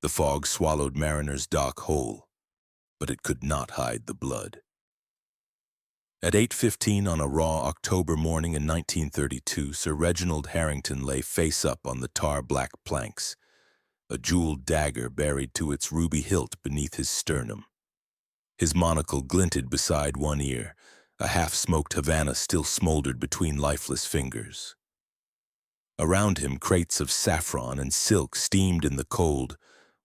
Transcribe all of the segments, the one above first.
The fog swallowed Mariner's Dock whole, but it could not hide the blood. At 8:15 on a raw October morning in 1932, Sir Reginald Harrington lay face up on the tar-black planks, a jeweled dagger buried to its ruby hilt beneath his sternum. His monocle glinted beside one ear, a half-smoked Havana still smoldered between lifeless fingers. Around him, crates of saffron and silk steamed in the cold,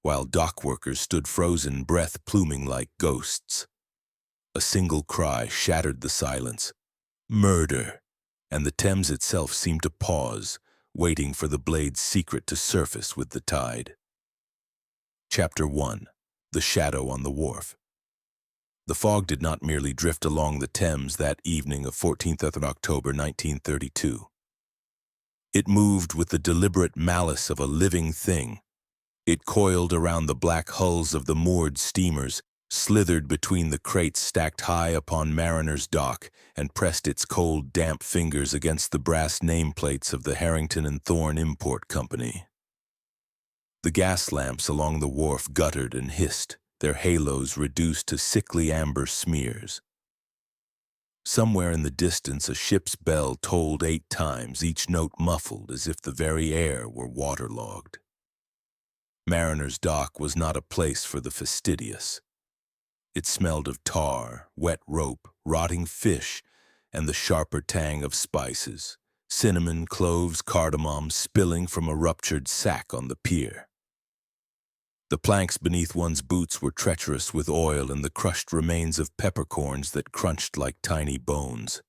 while dock workers stood frozen, breath pluming like ghosts. A single cry shattered the silence. Murder! And the Thames itself seemed to pause, waiting for the blade's secret to surface with the tide. Chapter 1. The Shadow on the Wharf. The fog did not merely drift along the Thames that evening of 14th of October 1932. It moved with the deliberate malice of a living thing. It coiled around the black hulls of the moored steamers, slithered between the crates stacked high upon Mariner's Dock, and pressed its cold, damp fingers against the brass nameplates of the Harrington and Thorne Import Company. The gas lamps along the wharf guttered and hissed, their halos reduced to sickly amber smears. Somewhere in the distance a ship's bell tolled 8 times, each note muffled as if the very air were waterlogged. Mariner's Dock was not a place for the fastidious. It smelled of tar, wet rope, rotting fish, and the sharper tang of spices, cinnamon, cloves, cardamom spilling from a ruptured sack on the pier. The planks beneath one's boots were treacherous with oil and the crushed remains of peppercorns that crunched like tiny bones.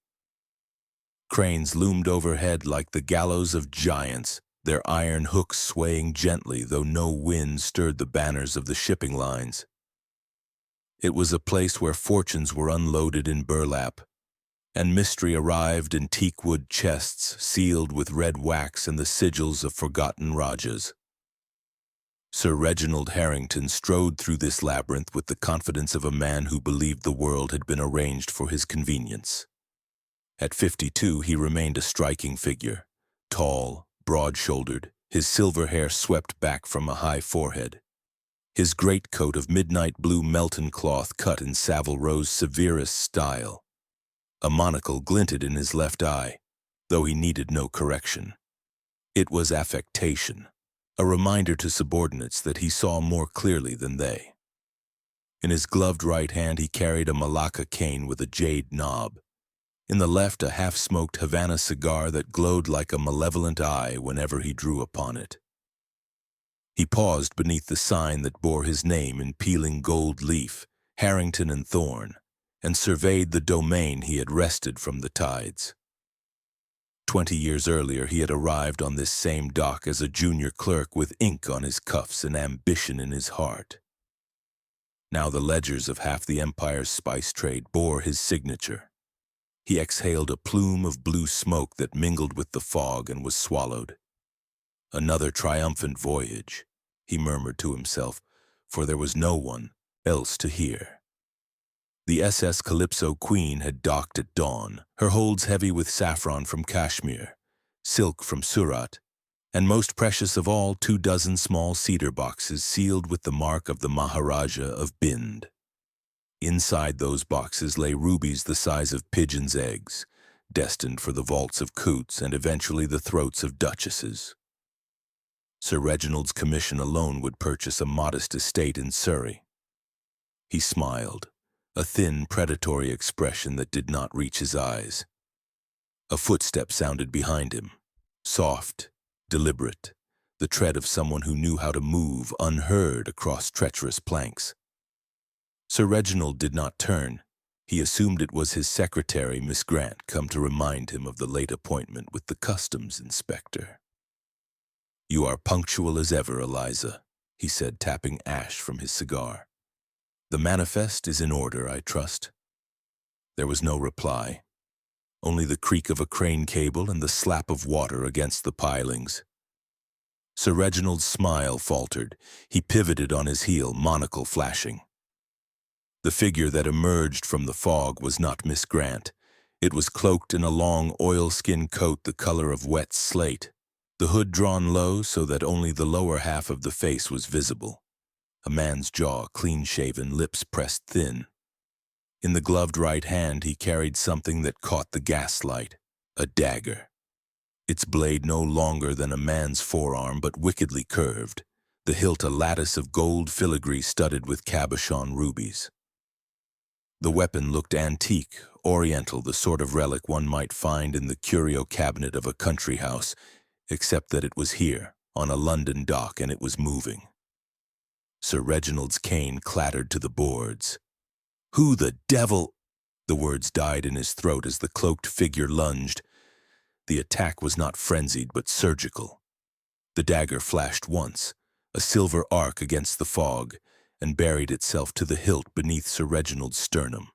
Cranes loomed overhead like the gallows of giants, their iron hooks swaying gently though no wind stirred the banners of the shipping lines. It was a place where fortunes were unloaded in burlap, and mystery arrived in teakwood chests sealed with red wax and the sigils of forgotten rajas. Sir Reginald Harrington strode through this labyrinth with the confidence of a man who believed the world had been arranged for his convenience. At 52, he remained a striking figure, tall, broad-shouldered, his silver hair swept back from a high forehead. His greatcoat of midnight blue Melton cloth cut in Savile Row's severest style. A monocle glinted in his left eye, though he needed no correction. It was affectation, a reminder to subordinates that he saw more clearly than they. In his gloved right hand he carried a Malacca cane with a jade knob. In the left a half-smoked Havana cigar that glowed like a malevolent eye whenever he drew upon it. He paused beneath the sign that bore his name in peeling gold leaf, Harrington and Thorne, and surveyed the domain he had wrested from the tides. 20 years earlier he had arrived on this same dock as a junior clerk with ink on his cuffs and ambition in his heart. Now the ledgers of half the empire's spice trade bore his signature. He exhaled a plume of blue smoke that mingled with the fog and was swallowed. Another triumphant voyage, he murmured to himself, for there was no one else to hear. The SS Calypso Queen had docked at dawn, her holds heavy with saffron from Kashmir, silk from Surat, and most precious of all, 24 small cedar boxes sealed with the mark of the Maharaja of Bind. Inside those boxes lay rubies the size of pigeons' eggs, destined for the vaults of coots and eventually the throats of duchesses. Sir Reginald's commission alone would purchase a modest estate in Surrey. He smiled, a thin, predatory expression that did not reach his eyes. A footstep sounded behind him, soft, deliberate, the tread of someone who knew how to move unheard across treacherous planks. Sir Reginald did not turn. He assumed it was his secretary, Miss Grant, come to remind him of the late appointment with the customs inspector. "You are punctual as ever, Eliza," he said, tapping ash from his cigar. "The manifest is in order, I trust." There was no reply, only the creak of a crane cable and the slap of water against the pilings. Sir Reginald's smile faltered. He pivoted on his heel, monocle flashing. The figure that emerged from the fog was not Miss Grant. It was cloaked in a long oilskin coat the color of wet slate, the hood drawn low so that only the lower half of the face was visible. a man's jaw clean-shaven, lips pressed thin. In the gloved right hand he carried something that caught the gaslight, a dagger. Its blade no longer than a man's forearm, but wickedly curved, the hilt a lattice of gold filigree studded with cabochon rubies. The weapon looked antique, oriental, the sort of relic one might find in the curio cabinet of a country house, except that it was here, on a London dock, and it was moving. Sir Reginald's cane clattered to the boards. "Who the devil—" The words died in his throat as the cloaked figure lunged. The attack was not frenzied, but surgical. The dagger flashed once, a silver arc against the fog, and buried itself to the hilt beneath Sir Reginald's sternum.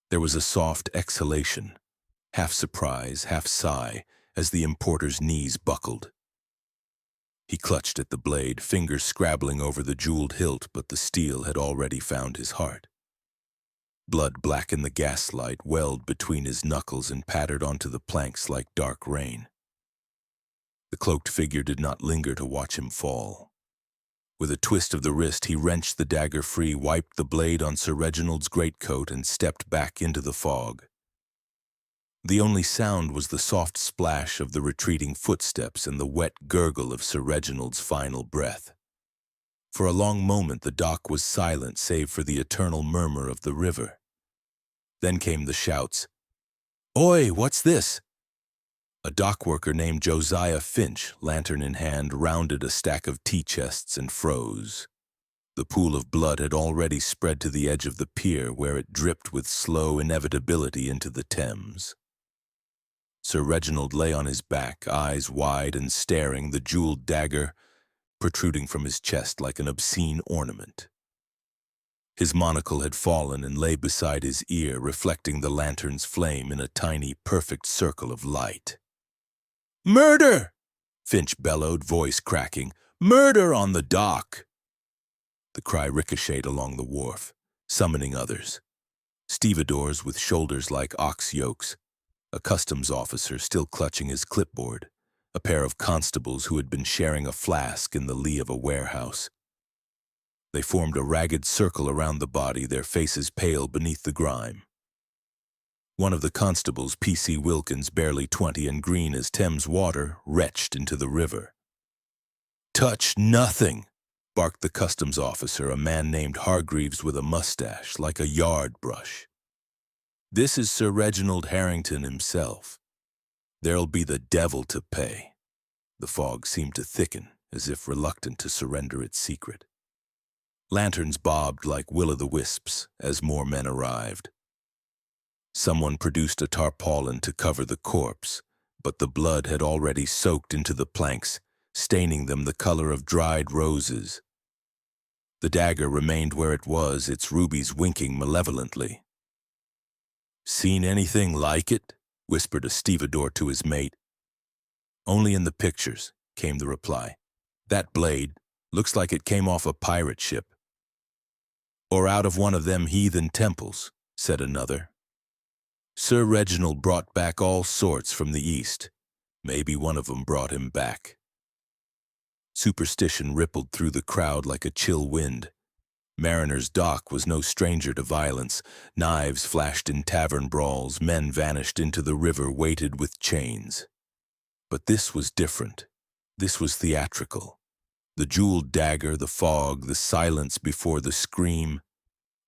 There was a soft exhalation, half surprise, half sigh, as the importer's knees buckled. He clutched at the blade, fingers scrabbling over the jeweled hilt, but the steel had already found his heart. Blood blackened the gaslight, welled between his knuckles and pattered onto the planks like dark rain. The cloaked figure did not linger to watch him fall. With a twist of the wrist, he wrenched the dagger free, wiped the blade on Sir Reginald's greatcoat, and stepped back into the fog. The only sound was the soft splash of the retreating footsteps and the wet gurgle of Sir Reginald's final breath. For a long moment the dock was silent save for the eternal murmur of the river. Then came the shouts. "Oi, what's this?" A dockworker named Josiah Finch, lantern in hand, rounded a stack of tea chests and froze. The pool of blood had already spread to the edge of the pier, where it dripped with slow inevitability into the Thames. Sir Reginald lay on his back, eyes wide and staring, the jeweled dagger protruding from his chest like an obscene ornament. His monocle had fallen and lay beside his ear, reflecting the lantern's flame in a tiny, perfect circle of light. "Murder!" Finch bellowed, voice cracking. "Murder on the dock!" The cry ricocheted along the wharf, summoning others. Stevedores with shoulders like ox yokes, a customs officer still clutching his clipboard, a pair of constables who had been sharing a flask in the lee of a warehouse. They formed a ragged circle around the body, their faces pale beneath the grime. One of the constables, P.C. Wilkins, barely 20 and green as Thames water, retched into the river. "Touch nothing," barked the customs officer, a man named Hargreaves with a mustache, like a yard brush. "This is Sir Reginald Harrington himself. There'll be the devil to pay." The fog seemed to thicken, as if reluctant to surrender its secret. Lanterns bobbed like will-o'-the-wisps as more men arrived. Someone produced a tarpaulin to cover the corpse, but the blood had already soaked into the planks, staining them the color of dried roses. The dagger remained where it was, its rubies winking malevolently. "Seen anything like it?" whispered a stevedore to his mate. "Only in the pictures," came the reply. "That blade looks like it came off a pirate ship." "Or out of one of them heathen temples," said another. "Sir Reginald brought back all sorts from the East. Maybe one of them brought him back." Superstition rippled through the crowd like a chill wind. Mariner's Dock was no stranger to violence. Knives flashed in tavern brawls, men vanished into the river weighted with chains. But this was different. This was theatrical. The jeweled dagger, the fog, the silence before the scream.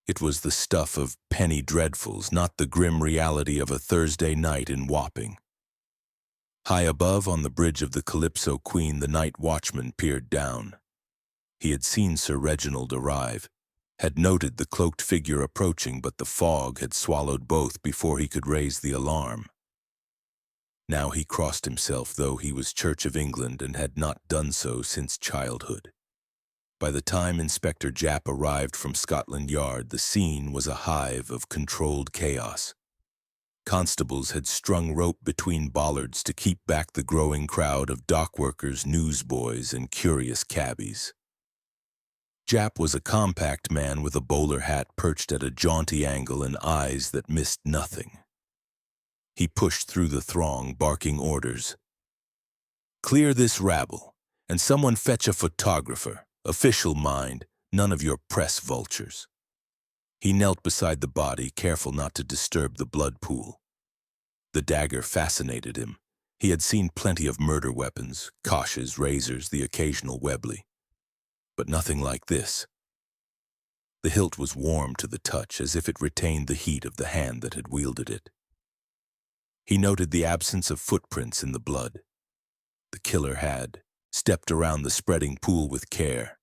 It was the stuff of penny dreadfuls, not the grim reality of a Thursday night in Wapping. High above, on the bridge of the Calypso Queen, the night watchman peered down. He had seen Sir Reginald arrive, had noted the cloaked figure approaching, but the fog had swallowed both before he could raise the alarm. Now he crossed himself, though he was Church of England and had not done so since childhood. By the time Inspector Japp arrived from Scotland Yard, the scene was a hive of controlled chaos. Constables had strung rope between bollards to keep back the growing crowd of dockworkers, newsboys, and curious cabbies. Japp was a compact man with a bowler hat perched at a jaunty angle and eyes that missed nothing. He pushed through the throng, barking orders. "Clear this rabble, and someone fetch a photographer. Official, mind. None of your press vultures. He knelt beside the body, careful not to disturb the blood pool. The dagger fascinated him. He had seen plenty of murder weapons, caches, razors, the occasional Webley. But nothing like this. The hilt was warm to the touch, as if it retained the heat of the hand that had wielded it. He noted the absence of footprints in the blood. The killer had stepped around the spreading pool with care.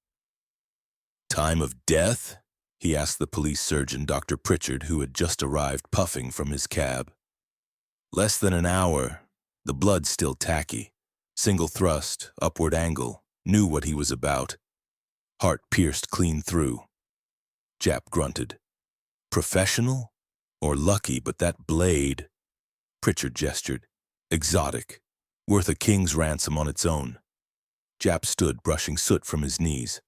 "Time of death?" he asked the police surgeon, Dr. Pritchard, who had just arrived puffing from his cab. "Less than an hour. The blood still tacky. Single thrust, upward angle. Knew what he was about. Heart pierced clean through." Jap grunted. "Professional? Or lucky, but that blade..." Pritchard gestured. "Exotic. Worth a king's ransom on its own." Jap stood, brushing soot from his knees.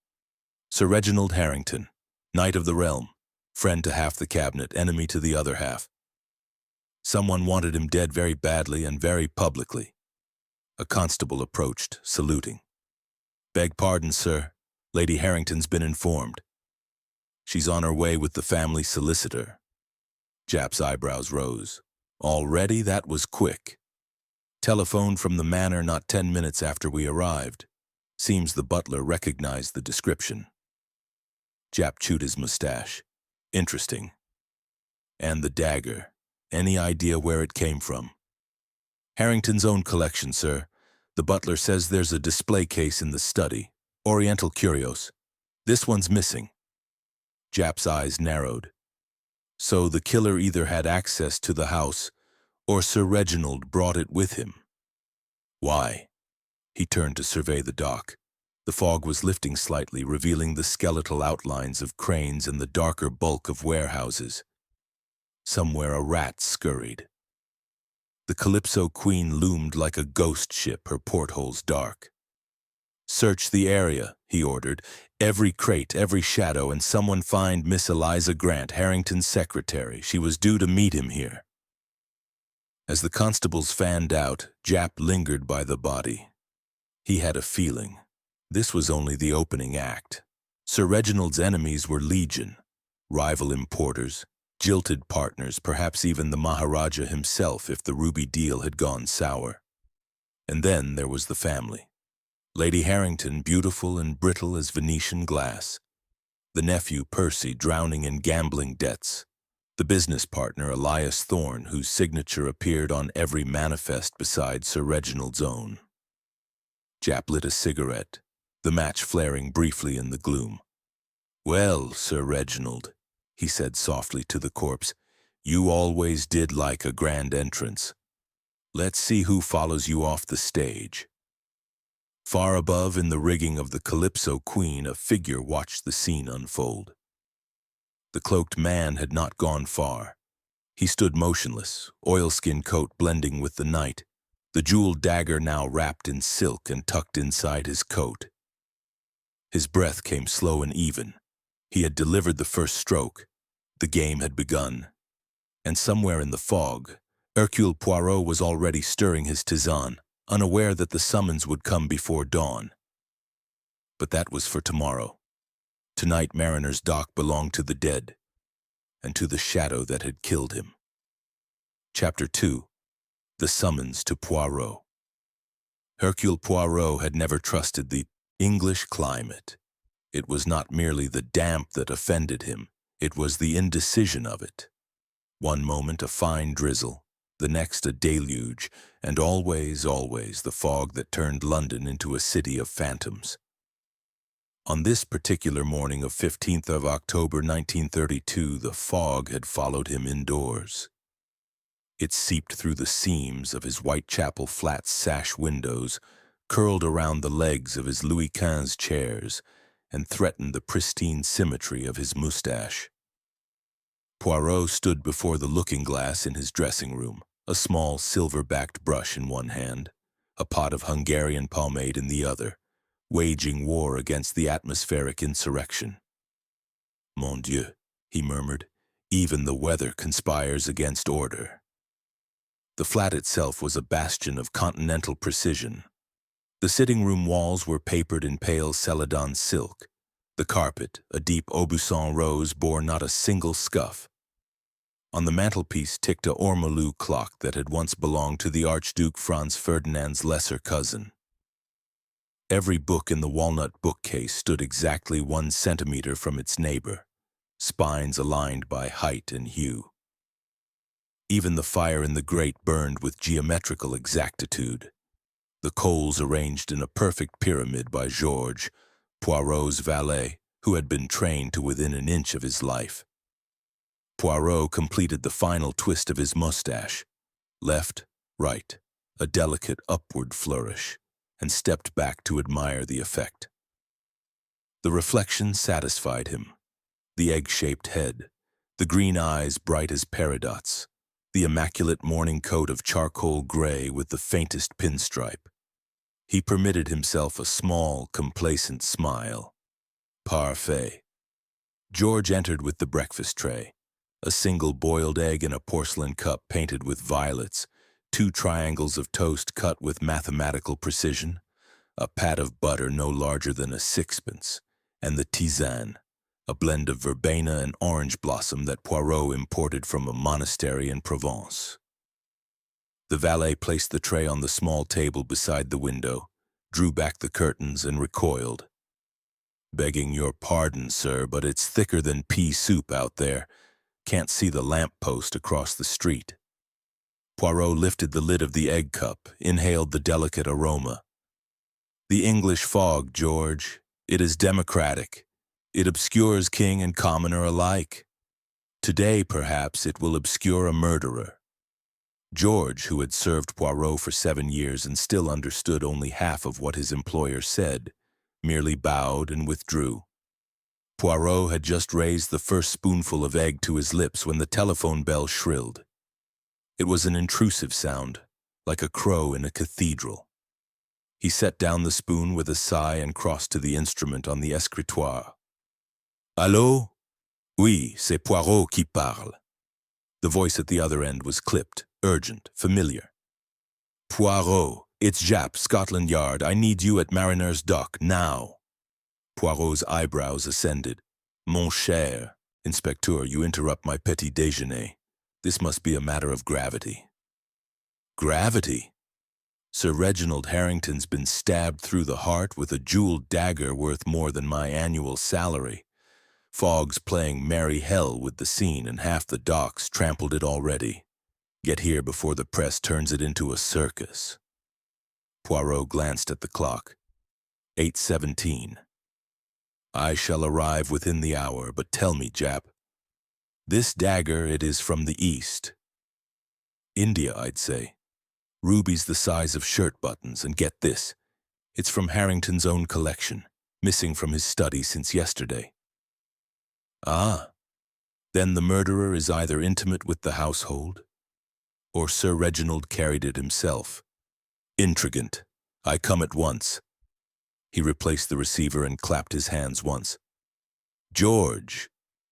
"Sir Reginald Harrington, Knight of the Realm, friend to half the cabinet, enemy to the other half. Someone wanted him dead very badly and very publicly." A constable approached, saluting. "Beg pardon, sir. Lady Harrington's been informed. She's on her way with the family solicitor." Jap's eyebrows rose. "Already? That was quick. Telephoned from the manor not 10 minutes after we arrived. Seems the butler recognized the description." Jap chewed his mustache. "Interesting. And the dagger. Any idea where it came from?" "Harrington's own collection, sir. The butler says there's a display case in the study. Oriental curios. This one's missing." Jap's eyes narrowed. So the killer either had access to the house, or Sir Reginald brought it with him. "Why?" He turned to survey the dock. The fog was lifting slightly, revealing the skeletal outlines of cranes and the darker bulk of warehouses. Somewhere a rat scurried. The Calypso Queen loomed like a ghost ship, her portholes dark. "Search the area," he ordered. "Every crate, every shadow, and someone find Miss Eliza Grant, Harrington's secretary. She was due to meet him here." As the constables fanned out, Jap lingered by the body. He had a feeling. This was only the opening act. Sir Reginald's enemies were legion. Rival importers, jilted partners, perhaps even the Maharaja himself if the ruby deal had gone sour. And then there was the family. Lady Harrington, beautiful and brittle as Venetian glass. The nephew, Percy, drowning in gambling debts. The business partner, Elias Thorne, whose signature appeared on every manifest beside Sir Reginald's own. Jap lit a cigarette, the match flaring briefly in the gloom. "Well, Sir Reginald," he said softly to the corpse, "you always did like a grand entrance. Let's see who follows you off the stage." Far above, in the rigging of the Calypso Queen, a figure watched the scene unfold. The cloaked man had not gone far. He stood motionless, oilskin coat blending with the night, the jeweled dagger now wrapped in silk and tucked inside his coat. His breath came slow and even. He had delivered the first stroke. The game had begun. And somewhere in the fog, Hercule Poirot was already stirring his tisane, unaware that the summons would come before dawn. But that was for tomorrow. Tonight Mariner's Dock belonged to the dead, and to the shadow that had killed him. Chapter 2. The Summons to Poirot. Hercule Poirot had never trusted the English climate. It was not merely the damp that offended him, it was the indecision of it. One moment a fine drizzle, the next a deluge, and always, always the fog that turned London into a city of phantoms. On this particular morning of 15th of October 1932, the fog had followed him indoors. It seeped through the seams of his Whitechapel flat sash windows, curled around the legs of his Louis XV chairs, and threatened the pristine symmetry of his moustache. Poirot stood before the looking-glass in his dressing room, a small silver-backed brush in one hand, a pot of Hungarian pomade in the other, waging war against the atmospheric insurrection. "Mon Dieu," he murmured, "even the weather conspires against order." The flat itself was a bastion of continental precision. The sitting-room walls were papered in pale celadon silk. The carpet, a deep Aubusson rose, bore not a single scuff. On the mantelpiece ticked a ormolu clock that had once belonged to the Archduke Franz Ferdinand's lesser cousin. Every book in the walnut bookcase stood exactly 1 centimeter from its neighbor, spines aligned by height and hue. Even the fire in the grate burned with geometrical exactitude, the coals arranged in a perfect pyramid by Georges, Poirot's valet, who had been trained to within an inch of his life. Poirot completed the final twist of his mustache, left, right, a delicate upward flourish, and stepped back to admire the effect. The reflection satisfied him. The egg-shaped head, the green eyes bright as peridots, the immaculate morning coat of charcoal gray with the faintest pinstripe. He permitted himself a small, complacent smile. Parfait. George entered with the breakfast tray, a single boiled egg in a porcelain cup painted with violets, 2 triangles of toast cut with mathematical precision, a pat of butter no larger than a sixpence, and the tisane, a blend of verbena and orange blossom that Poirot imported from a monastery in Provence. The valet placed the tray on the small table beside the window, drew back the curtains, and recoiled. "Begging your pardon, sir, but it's thicker than pea soup out there. Can't see the lamp-post across the street." Poirot lifted the lid of the egg cup, inhaled the delicate aroma. "The English fog, George. It is democratic. It obscures king and commoner alike. Today, perhaps, it will obscure a murderer." George, who had served Poirot for 7 years and still understood only half of what his employer said, merely bowed and withdrew. Poirot had just raised the first spoonful of egg to his lips when the telephone bell shrilled. It was an intrusive sound, like a crow in a cathedral. He set down the spoon with a sigh and crossed to the instrument on the escritoire. "Allô? Oui, c'est Poirot qui parle." The voice at the other end was clipped, urgent, familiar. "Poirot, it's Jap, Scotland Yard. I need you at Mariner's Dock, now." Poirot's eyebrows ascended. "Mon cher, Inspecteur, you interrupt my petit déjeuner. This must be a matter of gravity." "Gravity? Sir Reginald Harrington's been stabbed through the heart with a jeweled dagger worth more than my annual salary. Fogg's playing merry hell with the scene, and half the docks trampled it already. Get here before the press turns it into a circus." Poirot glanced at the clock. 8:17. "I shall arrive within the hour, but tell me, Jap. This dagger, it is from the East. India, I'd say. Rubies the size of shirt buttons, and get this. It's from Harrington's own collection, missing from his study since yesterday." "Ah, then the murderer is either intimate with the household, or Sir Reginald carried it himself. Intrigant. I come at once." He replaced the receiver and clapped his hands once. "George,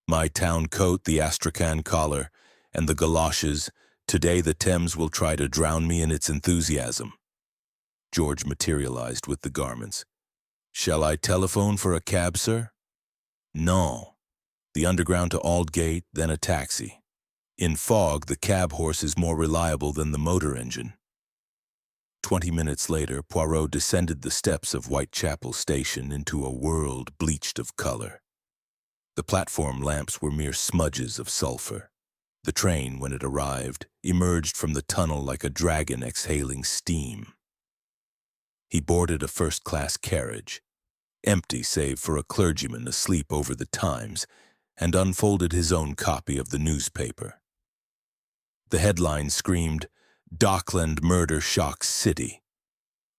my town coat, the astrakhan collar, and the galoshes. Today the Thames will try to drown me in its enthusiasm." George materialized with the garments. "Shall I telephone for a cab, sir?" "No. The Underground to Aldgate, then a taxi. In fog, the cab horse is more reliable than the motor engine." 20 minutes later, Poirot descended the steps of Whitechapel Station into a world bleached of color. The platform lamps were mere smudges of sulfur. The train, when it arrived, emerged from the tunnel like a dragon exhaling steam. He boarded a first-class carriage, empty save for a clergyman asleep over the Times, and unfolded his own copy of the newspaper. The headline screamed, "Dockland Murder Shocks City."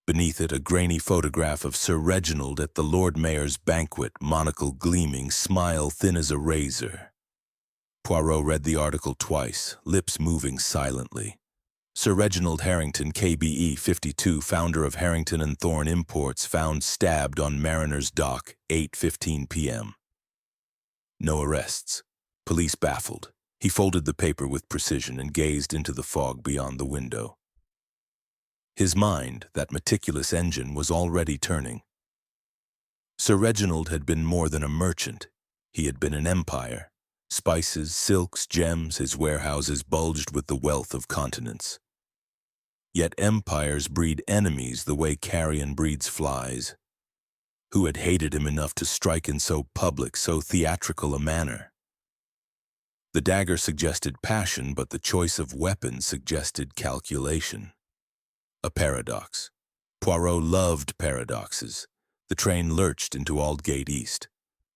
Beneath it, a grainy photograph of Sir Reginald at the Lord Mayor's banquet, monocle gleaming, smile thin as a razor. Poirot read the article twice, lips moving silently. Sir Reginald Harrington, KBE 52, founder of Harrington and Thorne Imports, found stabbed on Mariner's Dock, 8:15 p.m. No arrests. Police baffled. He folded the paper with precision and gazed into the fog beyond the window. His mind, that meticulous engine, was already turning. Sir Reginald had been more than a merchant. He had been an empire. Spices, silks, gems, his warehouses bulged with the wealth of continents. Yet empires breed enemies the way carrion breeds flies. Who had hated him enough to strike in so public, so theatrical a manner? The dagger suggested passion, but the choice of weapons suggested calculation. A paradox. Poirot loved paradoxes. The train lurched into Aldgate East.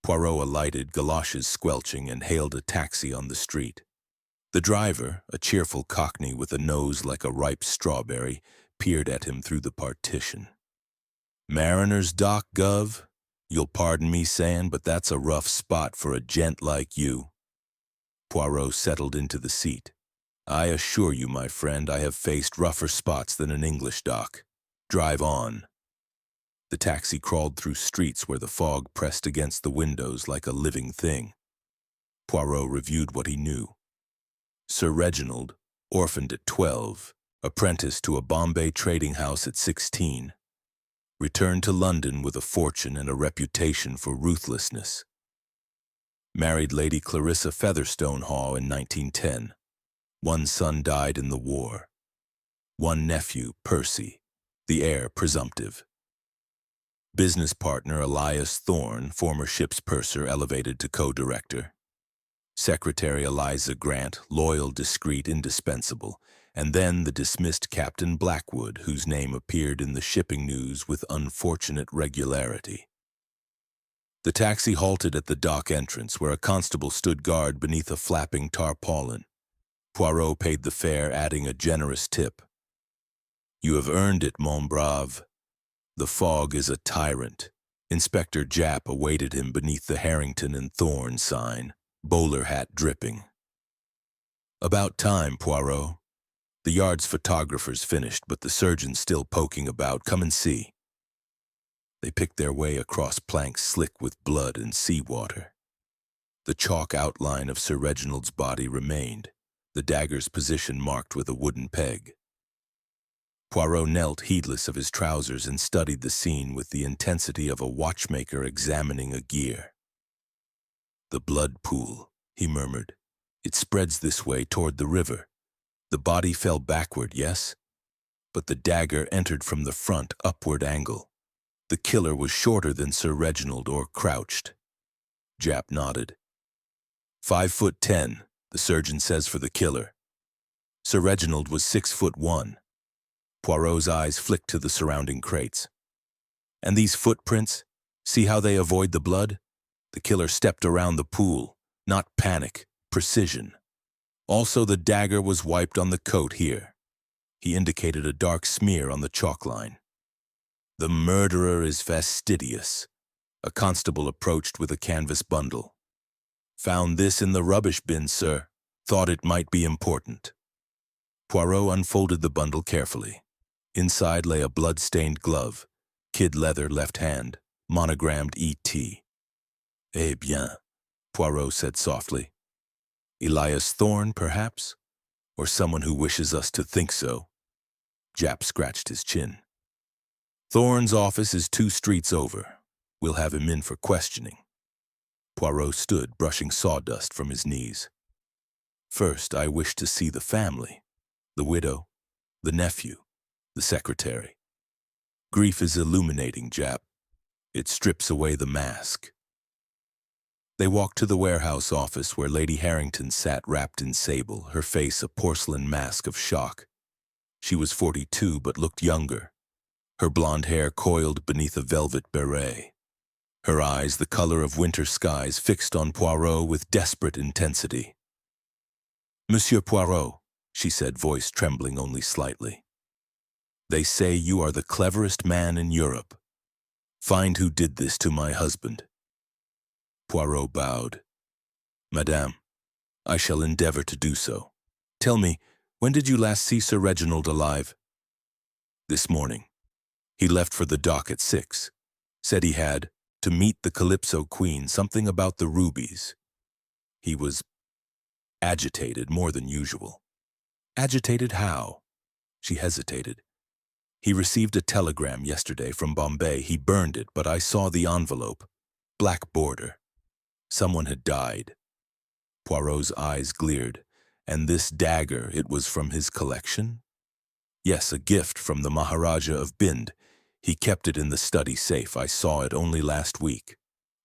Poirot alighted, galoshes squelching, and hailed a taxi on the street. The driver, a cheerful cockney with a nose like a ripe strawberry, peered at him through the partition. "Mariner's Dock, Gov? You'll pardon me saying, but that's a rough spot for a gent like you." Poirot settled into the seat. "I assure you, my friend, I have faced rougher spots than an English dock. Drive on." The taxi crawled through streets where the fog pressed against the windows like a living thing. Poirot reviewed what he knew. Sir Reginald, orphaned at 12, apprenticed to a Bombay trading house at 16, returned to London with a fortune and a reputation for ruthlessness. Married Lady Clarissa Featherstone Haw in 1910. One son died in the war. One nephew, Percy, the heir presumptive. Business partner Elias Thorne, former ship's purser, elevated to co-director. Secretary Eliza Grant, loyal, discreet, indispensable. And then the dismissed Captain Blackwood, whose name appeared in the shipping news with unfortunate regularity. The taxi halted at the dock entrance, where a constable stood guard beneath a flapping tarpaulin. Poirot paid the fare, adding a generous tip. "You have earned it, mon brave. The fog is a tyrant." Inspector Japp awaited him beneath the Harrington and Thorne sign, bowler hat dripping. "About time, Poirot. The yard's photographer's finished, but the surgeon's still poking about. Come and see." They picked their way across planks slick with blood and seawater. The chalk outline of Sir Reginald's body remained, the dagger's position marked with a wooden peg. Poirot knelt, heedless of his trousers, and studied the scene with the intensity of a watchmaker examining a gear. "The blood pool," he murmured. "It spreads this way toward the river. The body fell backward, yes? But the dagger entered from the front, upward angle. The killer was shorter than Sir Reginald, or crouched." Japp nodded. 5'10", the surgeon says for the killer. Sir Reginald was 6'1". Poirot's eyes flicked to the surrounding crates. "And these footprints? See how they avoid the blood? The killer stepped around the pool. Not panic, precision. Also, the dagger was wiped on the coat here." He indicated a dark smear on the chalk line. "The murderer is fastidious." A constable approached with a canvas bundle. "Found this in the rubbish bin, sir. Thought it might be important." Poirot unfolded the bundle carefully. Inside lay a blood-stained glove, kid leather left hand, monogrammed E.T. "Eh bien," Poirot said softly. "Elias Thorne, perhaps? Or someone who wishes us to think so." Japp scratched his chin. "Thorne's office is 2 streets over. We'll have him in for questioning." Poirot stood, brushing sawdust from his knees. "First, I wish to see the family, the widow, the nephew, the secretary. Grief is illuminating, Japp. It strips away the mask." They walked to the warehouse office where Lady Harrington sat wrapped in sable, her face a porcelain mask of shock. She was 42 but looked younger, her blonde hair coiled beneath a velvet beret. Her eyes, the color of winter skies, fixed on Poirot with desperate intensity. "Monsieur Poirot," she said, voice trembling only slightly. "They say you are the cleverest man in Europe. Find who did this to my husband." Poirot bowed. "Madame, I shall endeavor to do so. Tell me, when did you last see Sir Reginald alive?" "This morning. He left for the dock at 6. Said he had to meet the Calypso Queen, something about the rubies. He was agitated more than usual." "Agitated how?" She hesitated. He received a telegram yesterday from Bombay. He burned it, but I saw the envelope. Black border. Someone had died. Poirot's eyes glared. And this dagger, it was from his collection? Yes, a gift from the Maharaja of Bind. He kept it in the study safe. I saw it only last week.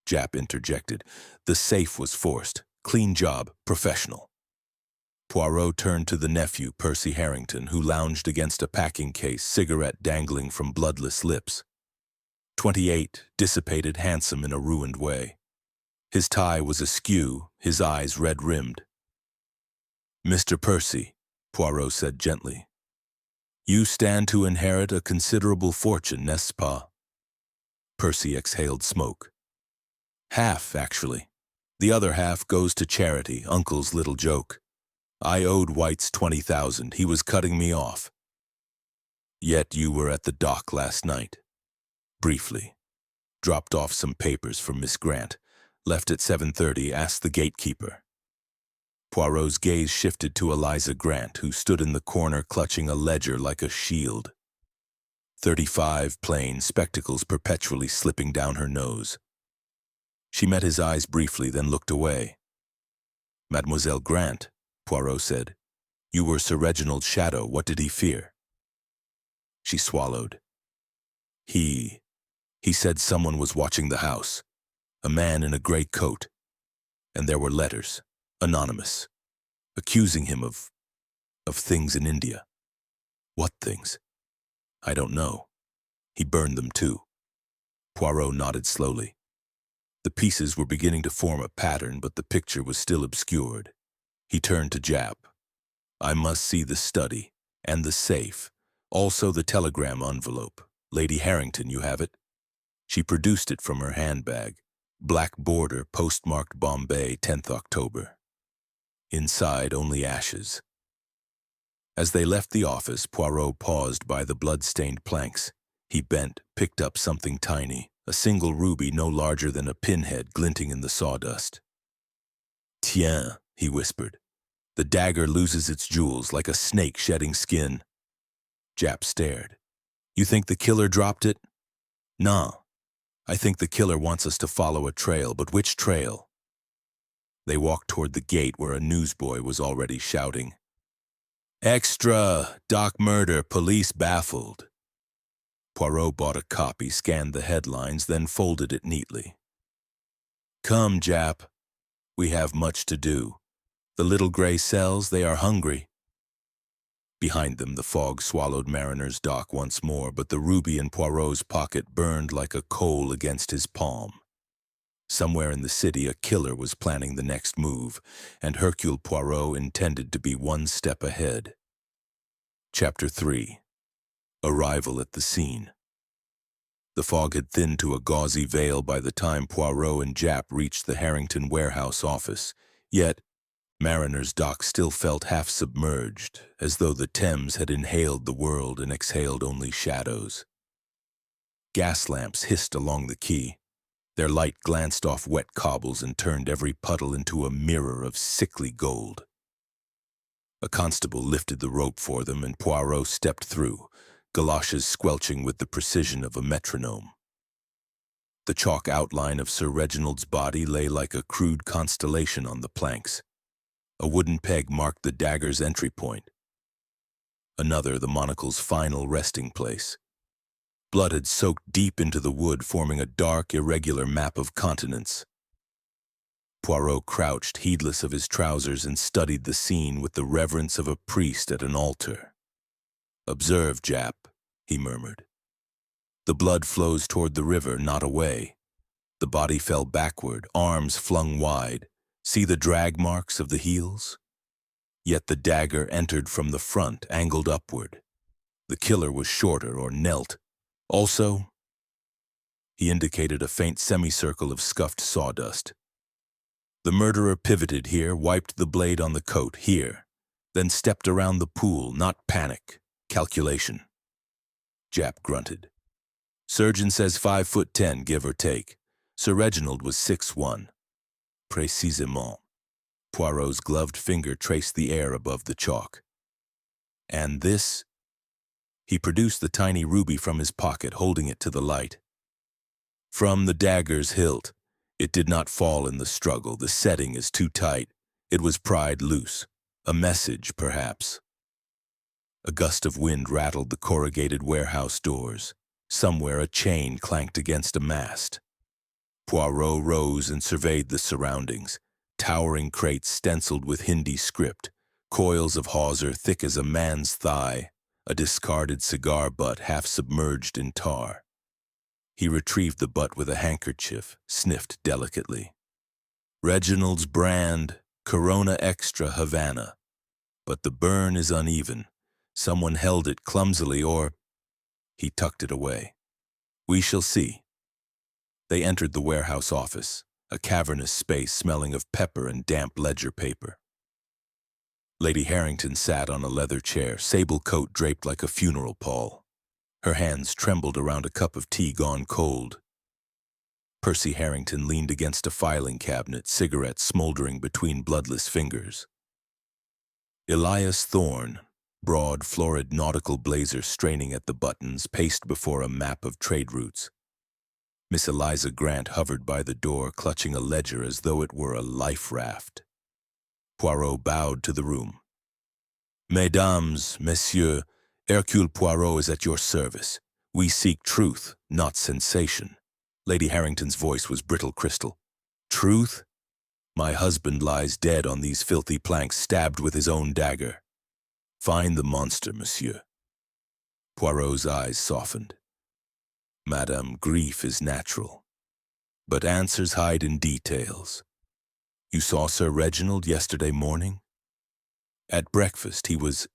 Jap interjected. The safe was forced. Clean job, professional. Poirot turned to the nephew, Percy Harrington, who lounged against a packing case, cigarette dangling from bloodless lips. 28, dissipated, handsome in a ruined way. His tie was askew, his eyes red-rimmed. Mr. Percy, Poirot said gently, you stand to inherit a considerable fortune, n'est-ce pas? Percy exhaled smoke. Half, actually. The other half goes to charity, Uncle's little joke. I owed White's 20,000. He was cutting me off. Yet you were at the dock last night. Briefly. Dropped off some papers from Miss Grant. Left at 7:30, asked the gatekeeper. Poirot's gaze shifted to Eliza Grant, who stood in the corner clutching a ledger like a shield. 35, plain, spectacles perpetually slipping down her nose. She met his eyes briefly, then looked away. Mademoiselle Grant, Poirot said, you were Sir Reginald's shadow. What did he fear? She swallowed. He said someone was watching the house. A man in a gray coat. And there were letters, anonymous, accusing him of things in India. What things? I don't know. He burned them too. Poirot nodded slowly. The pieces were beginning to form a pattern, but the picture was still obscured. He turned to Jap. I must see the study, and the safe, also the telegram envelope. Lady Harrington, you have it? She produced it from her handbag. Black border, postmarked Bombay, 10th October. Inside, only ashes. As they left the office, Poirot paused by the blood-stained planks. He bent, picked up something tiny, a single ruby no larger than a pinhead glinting in the sawdust. Tiens, he whispered. The dagger loses its jewels like a snake shedding skin. Jap stared. You think the killer dropped it? Nah. I think the killer wants us to follow a trail, but which trail? They walked toward the gate where a newsboy was already shouting. Extra! Dock murder, police baffled. Poirot bought a copy, scanned the headlines, then folded it neatly. Come, Jap. We have much to do. The little gray cells, they are hungry. Behind them, the fog swallowed Mariner's Dock once more, but the ruby in Poirot's pocket burned like a coal against his palm. Somewhere in the city, a killer was planning the next move, and Hercule Poirot intended to be one step ahead. Chapter 3. Arrival at the scene. The fog had thinned to a gauzy veil by the time Poirot and Jap reached the Harrington warehouse office, yet Mariner's Dock still felt half submerged, as though the Thames had inhaled the world and exhaled only shadows. Gas lamps hissed along the quay. Their light glanced off wet cobbles and turned every puddle into a mirror of sickly gold. A constable lifted the rope for them, and Poirot stepped through, galoshes squelching with the precision of a metronome. The chalk outline of Sir Reginald's body lay like a crude constellation on the planks. A wooden peg marked the dagger's entry point. Another, the monocle's final resting place. Blood had soaked deep into the wood, forming a dark, irregular map of continents. Poirot crouched, heedless of his trousers, and studied the scene with the reverence of a priest at an altar. Observe, Jap, he murmured. The blood flows toward the river, not away. The body fell backward, arms flung wide. See the drag marks of the heels? Yet the dagger entered from the front, angled upward. The killer was shorter, or knelt. Also, he indicated a faint semicircle of scuffed sawdust. The murderer pivoted here, wiped the blade on the coat, here, then stepped around the pool, not panic, calculation. Jap grunted. Surgeon says 5'10", give or take. Sir Reginald was 6'1". Précisément. Poirot's gloved finger traced the air above the chalk. And this? He produced the tiny ruby from his pocket, holding it to the light. From the dagger's hilt. It did not fall in the struggle. The setting is too tight. It was pried loose. A message, perhaps. A gust of wind rattled the corrugated warehouse doors. Somewhere a chain clanked against a mast. Poirot rose and surveyed the surroundings. Towering crates stenciled with Hindi script, coils of hawser thick as a man's thigh, a discarded cigar butt half submerged in tar. He retrieved the butt with a handkerchief, sniffed delicately. Reginald's brand, Corona Extra Havana. But the burn is uneven. Someone held it clumsily, or he tucked it away. We shall see. They entered the warehouse office, a cavernous space smelling of pepper and damp ledger paper. Lady Harrington sat on a leather chair, sable coat draped like a funeral pall. Her hands trembled around a cup of tea gone cold. Percy Harrington leaned against a filing cabinet, cigarette smoldering between bloodless fingers. Elias Thorne, broad, florid nautical blazer straining at the buttons, paced before a map of trade routes. Miss Eliza Grant hovered by the door, clutching a ledger as though it were a life raft. Poirot bowed to the room. Mesdames, Messieurs, Hercule Poirot is at your service. We seek truth, not sensation. Lady Harrington's voice was brittle crystal. Truth? My husband lies dead on these filthy planks, stabbed with his own dagger. Find the monster, monsieur. Poirot's eyes softened. Madame, grief is natural, but answers hide in details. You saw Sir Reginald yesterday morning? At breakfast, he was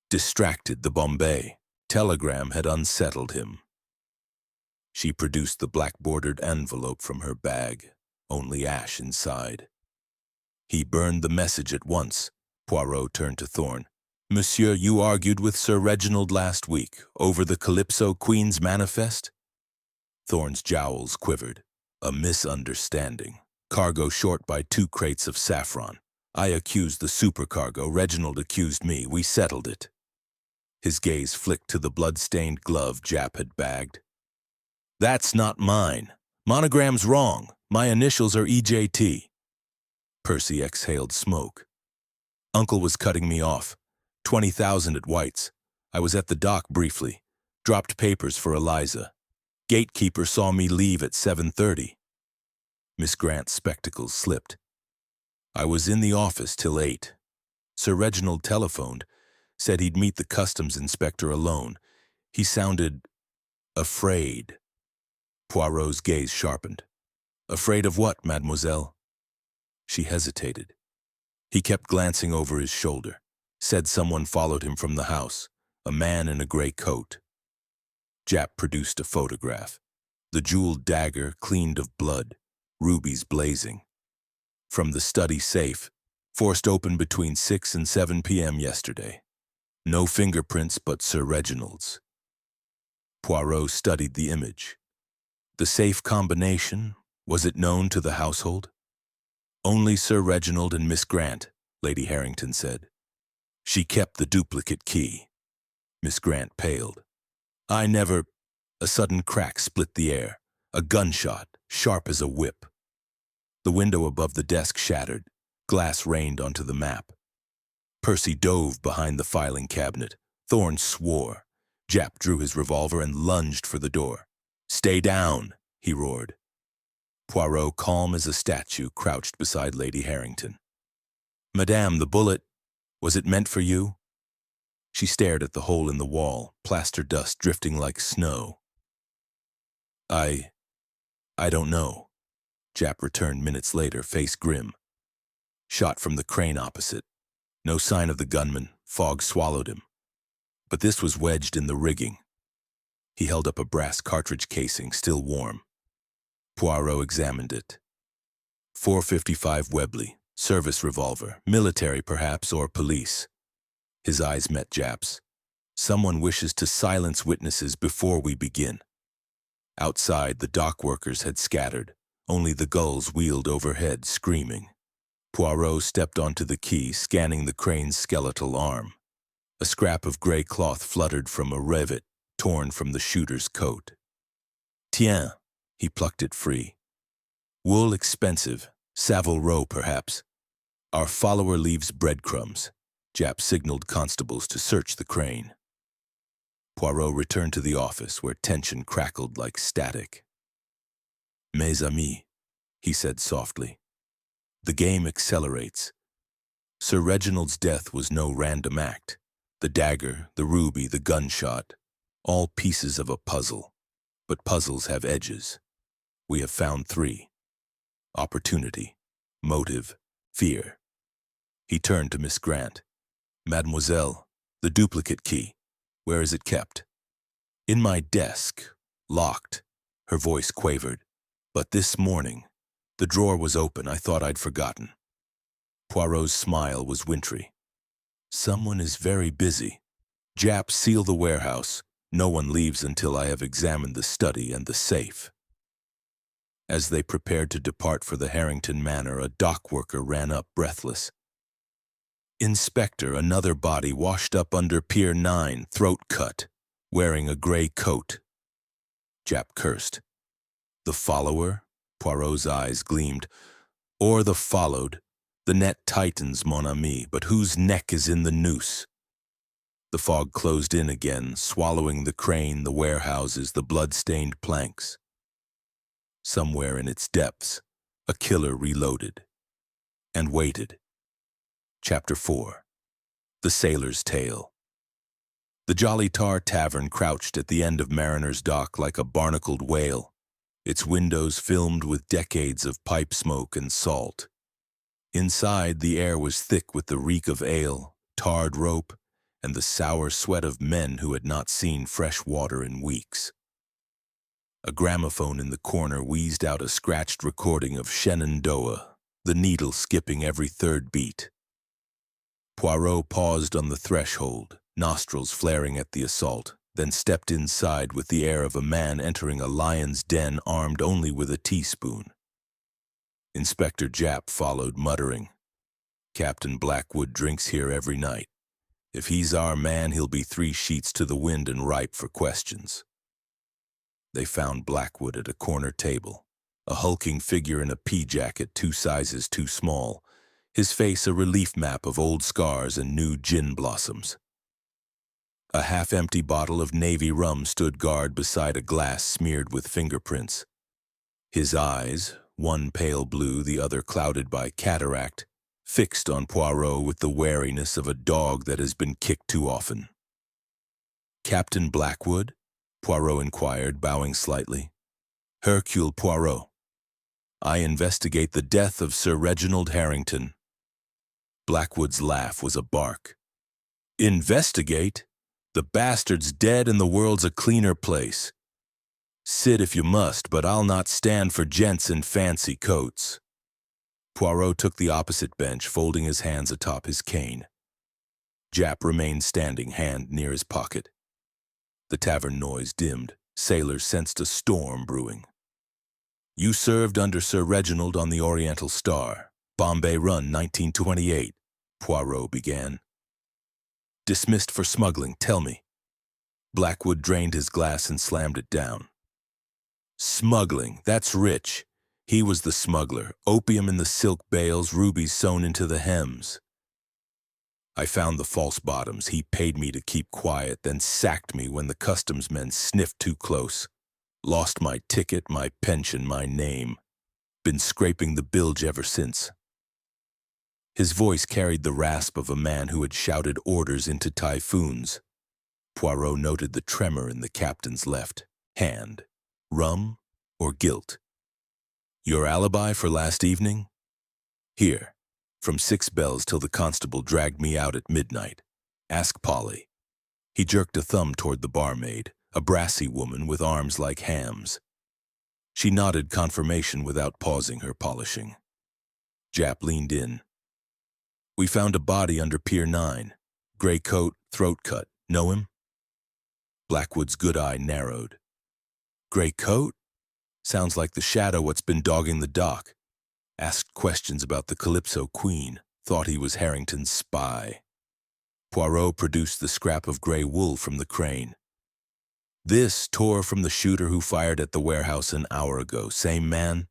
distracted. The Bombay telegram had unsettled him. She produced the black-bordered envelope from her bag, only ash inside. He burned the message at once. Poirot turned to Thorne. Monsieur, you argued with Sir Reginald last week over the Calypso Queen's manifest? Thorne's jowls quivered. A misunderstanding. Cargo short by 2 crates of saffron. I accused the supercargo. Reginald accused me. We settled it. His gaze flicked to the blood-stained glove Jap had bagged. That's not mine. Monogram's wrong. My initials are EJT. Percy exhaled smoke. Uncle was cutting me off. 20,000 at White's. I was at the dock briefly. Dropped papers for Eliza. Gatekeeper saw me leave at 7:30. Miss Grant's spectacles slipped. I was in the office till 8. Sir Reginald telephoned, said he'd meet the customs inspector alone. He sounded afraid. Poirot's gaze sharpened. Afraid of what, mademoiselle? She hesitated. He kept glancing over his shoulder. Said someone followed him from the house, a man in a gray coat. Jap produced a photograph. The jeweled dagger cleaned of blood, rubies blazing. From the study safe, forced open between 6 and 7 p.m. yesterday. No fingerprints but Sir Reginald's. Poirot studied the image. The safe combination, was it known to the household? Only Sir Reginald and Miss Grant, Lady Harrington said. She kept the duplicate key. Miss Grant paled. I never... A sudden crack split the air. A gunshot, sharp as a whip. The window above the desk shattered. Glass rained onto the map. Percy dove behind the filing cabinet. Thorne swore. Jap drew his revolver and lunged for the door. Stay down, he roared. Poirot, calm as a statue, crouched beside Lady Harrington. Madame, the bullet, was it meant for you? She stared at the hole in the wall, plaster dust drifting like snow. I don't know. Jap returned minutes later, face grim. Shot from the crane opposite. No sign of the gunman. Fog swallowed him. But this was wedged in the rigging. He held up a brass cartridge casing, still warm. Poirot examined it. 455 Webley, service revolver, military perhaps, or police. His eyes met Jap's. Someone wishes to silence witnesses before we begin. Outside, the dock workers had scattered. Only the gulls wheeled overhead, screaming. Poirot stepped onto the quay, scanning the crane's skeletal arm. A scrap of gray cloth fluttered from a rivet torn from the shooter's coat. Tiens, he plucked it free. Wool expensive, Savile Row perhaps. Our follower leaves breadcrumbs. Jap signaled constables to search the crane. Poirot returned to the office where tension crackled like static. Mes amis, he said softly. The game accelerates. Sir Reginald's death was no random act. The dagger, the ruby, the gunshot, all pieces of a puzzle. But puzzles have edges. We have found 3. Opportunity, motive, fear. He turned to Miss Grant. Mademoiselle, the duplicate key, where is it kept? In my desk, locked. Her voice quavered. But this morning, the drawer was open. I thought I'd forgotten. Poirot's smile was wintry. Someone is very busy. Jap, seal the warehouse. No one leaves until I have examined the study and the safe. As they prepared to depart for the Harrington Manor, a dock worker ran up breathless. Inspector, another body washed up under Pier 9, throat cut, wearing a gray coat. Jap cursed. The follower? Poirot's eyes gleamed. Or the followed. The net tightens, mon ami, but whose neck is in the noose? The fog closed in again, swallowing the crane, the warehouses, the blood-stained planks. Somewhere in its depths, a killer reloaded. And waited. Chapter 4. The Sailor's Tale. The Jolly Tar Tavern crouched at the end of Mariner's Dock like a barnacled whale, its windows filmed with decades of pipe smoke and salt. Inside, the air was thick with the reek of ale, tarred rope, and the sour sweat of men who had not seen fresh water in weeks. A gramophone in the corner wheezed out a scratched recording of Shenandoah, the needle skipping every third beat. Poirot paused on the threshold, nostrils flaring at the assault, then stepped inside with the air of a man entering a lion's den armed only with a teaspoon. Inspector Jap followed, muttering, Captain Blackwood drinks here every night. If he's our man, he'll be 3 sheets to the wind and ripe for questions. They found Blackwood at a corner table, a hulking figure in a pea-jacket 2 sizes too small, his face a relief map of old scars and new gin blossoms. A half-empty bottle of navy rum stood guard beside a glass smeared with fingerprints. His eyes, one pale blue, the other clouded by cataract, fixed on Poirot with the wariness of a dog that has been kicked too often. Captain Blackwood? Poirot inquired, bowing slightly. Hercule Poirot. I investigate the death of Sir Reginald Harrington. Blackwood's laugh was a bark. Investigate? The bastard's dead and the world's a cleaner place. Sit if you must, but I'll not stand for gents in fancy coats. Poirot took the opposite bench, folding his hands atop his cane. Jap remained standing, hand near his pocket. The tavern noise dimmed. Sailors sensed a storm brewing. You served under Sir Reginald on the Oriental Star, Bombay Run, 1928, Poirot began. Dismissed for smuggling, tell me. Blackwood drained his glass and slammed it down. Smuggling, that's rich. He was the smuggler, opium in the silk bales, rubies sewn into the hems. I found the false bottoms. He paid me to keep quiet, then sacked me when the customs men sniffed too close. Lost my ticket, my pension, my name. Been scraping the bilge ever since. His voice carried the rasp of a man who had shouted orders into typhoons. Poirot noted the tremor in the captain's left hand. Rum or guilt? Your alibi for last evening? Here, from 6 bells till the constable dragged me out at midnight. Ask Polly. He jerked a thumb toward the barmaid, a brassy woman with arms like hams. She nodded confirmation without pausing her polishing. Jap leaned in. We found a body under Pier 9. Gray coat, throat cut. Know him? Blackwood's good eye narrowed. Gray coat? Sounds like the shadow what's been dogging the dock. Asked questions about the Calypso Queen. Thought he was Harrington's spy. Poirot produced the scrap of gray wool from the crane. This tore from the shooter who fired at the warehouse an hour ago. Same man?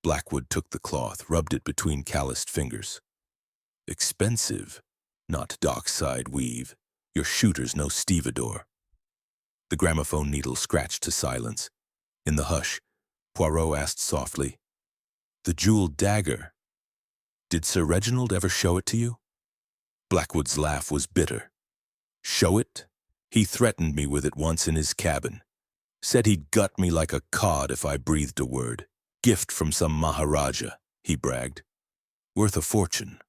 Blackwood took the cloth, rubbed it between calloused fingers. Expensive, not dockside weave. Your shooter's no stevedore. The gramophone needle scratched to silence. In the hush, Poirot asked softly, "The jeweled dagger. Did Sir Reginald ever show it to you?" Blackwood's laugh was bitter. "Show it? He threatened me with it once in his cabin. Said he'd gut me like a cod if I breathed a word. Gift from some Maharaja," he bragged. "Worth a fortune."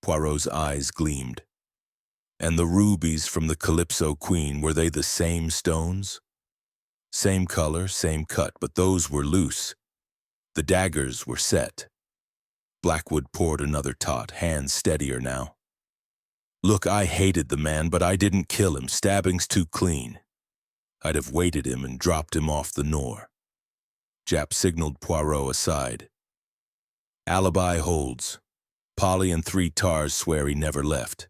Poirot's eyes gleamed. "And the rubies from the Calypso Queen, were they the same stones?" "Same color, same cut, but those were loose. The daggers were set." Blackwood poured another tot, hands steadier now. "Look, I hated the man, but I didn't kill him. Stabbing's too clean. I'd have weighted him and dropped him off the Nore." Jap signaled Poirot aside. "Alibi holds. Polly and 3 tars swear he never left.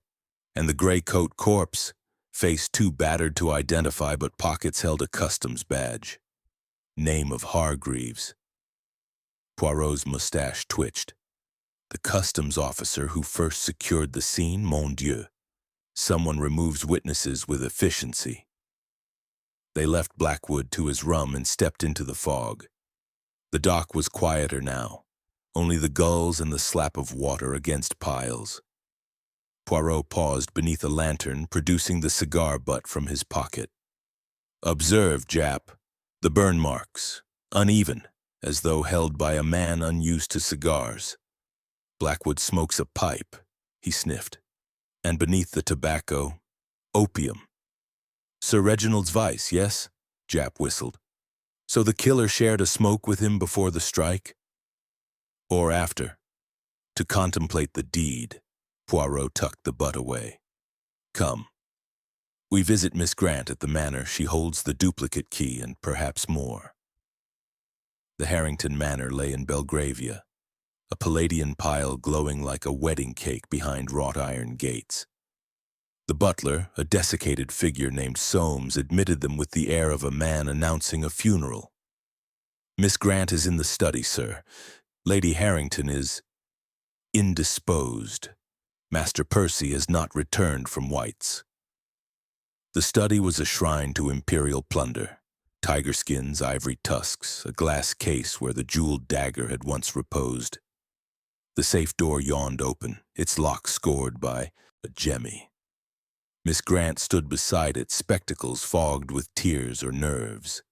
And the gray coat corpse, face too battered to identify, but pockets held a customs badge. Name of Hargreaves." Poirot's mustache twitched. "The customs officer who first secured the scene, mon Dieu. Someone removes witnesses with efficiency." They left Blackwood to his rum and stepped into the fog. The dock was quieter now, only the gulls and the slap of water against piles. Poirot paused beneath a lantern, producing the cigar butt from his pocket. "Observe, Jap, the burn marks, uneven, as though held by a man unused to cigars. Blackwood smokes a pipe," he sniffed, "and beneath the tobacco, opium. Sir Reginald's vice, yes?" Jap whistled. "So the killer shared a smoke with him before the strike? Or after? To contemplate the deed." Poirot tucked the butt away. "Come. We visit Miss Grant at the manor. She holds the duplicate key and perhaps more." The Harrington Manor lay in Belgravia, a Palladian pile glowing like a wedding cake behind wrought iron gates. The butler, a desiccated figure named Soames, admitted them with the air of a man announcing a funeral. "Miss Grant is in the study, sir. Lady Harrington is indisposed. Master Percy has not returned from White's." The study was a shrine to imperial plunder. Tiger skins, ivory tusks, a glass case where the jeweled dagger had once reposed. The safe door yawned open, its lock scored by a jemmy. Miss Grant stood beside it, spectacles fogged with tears or nerves.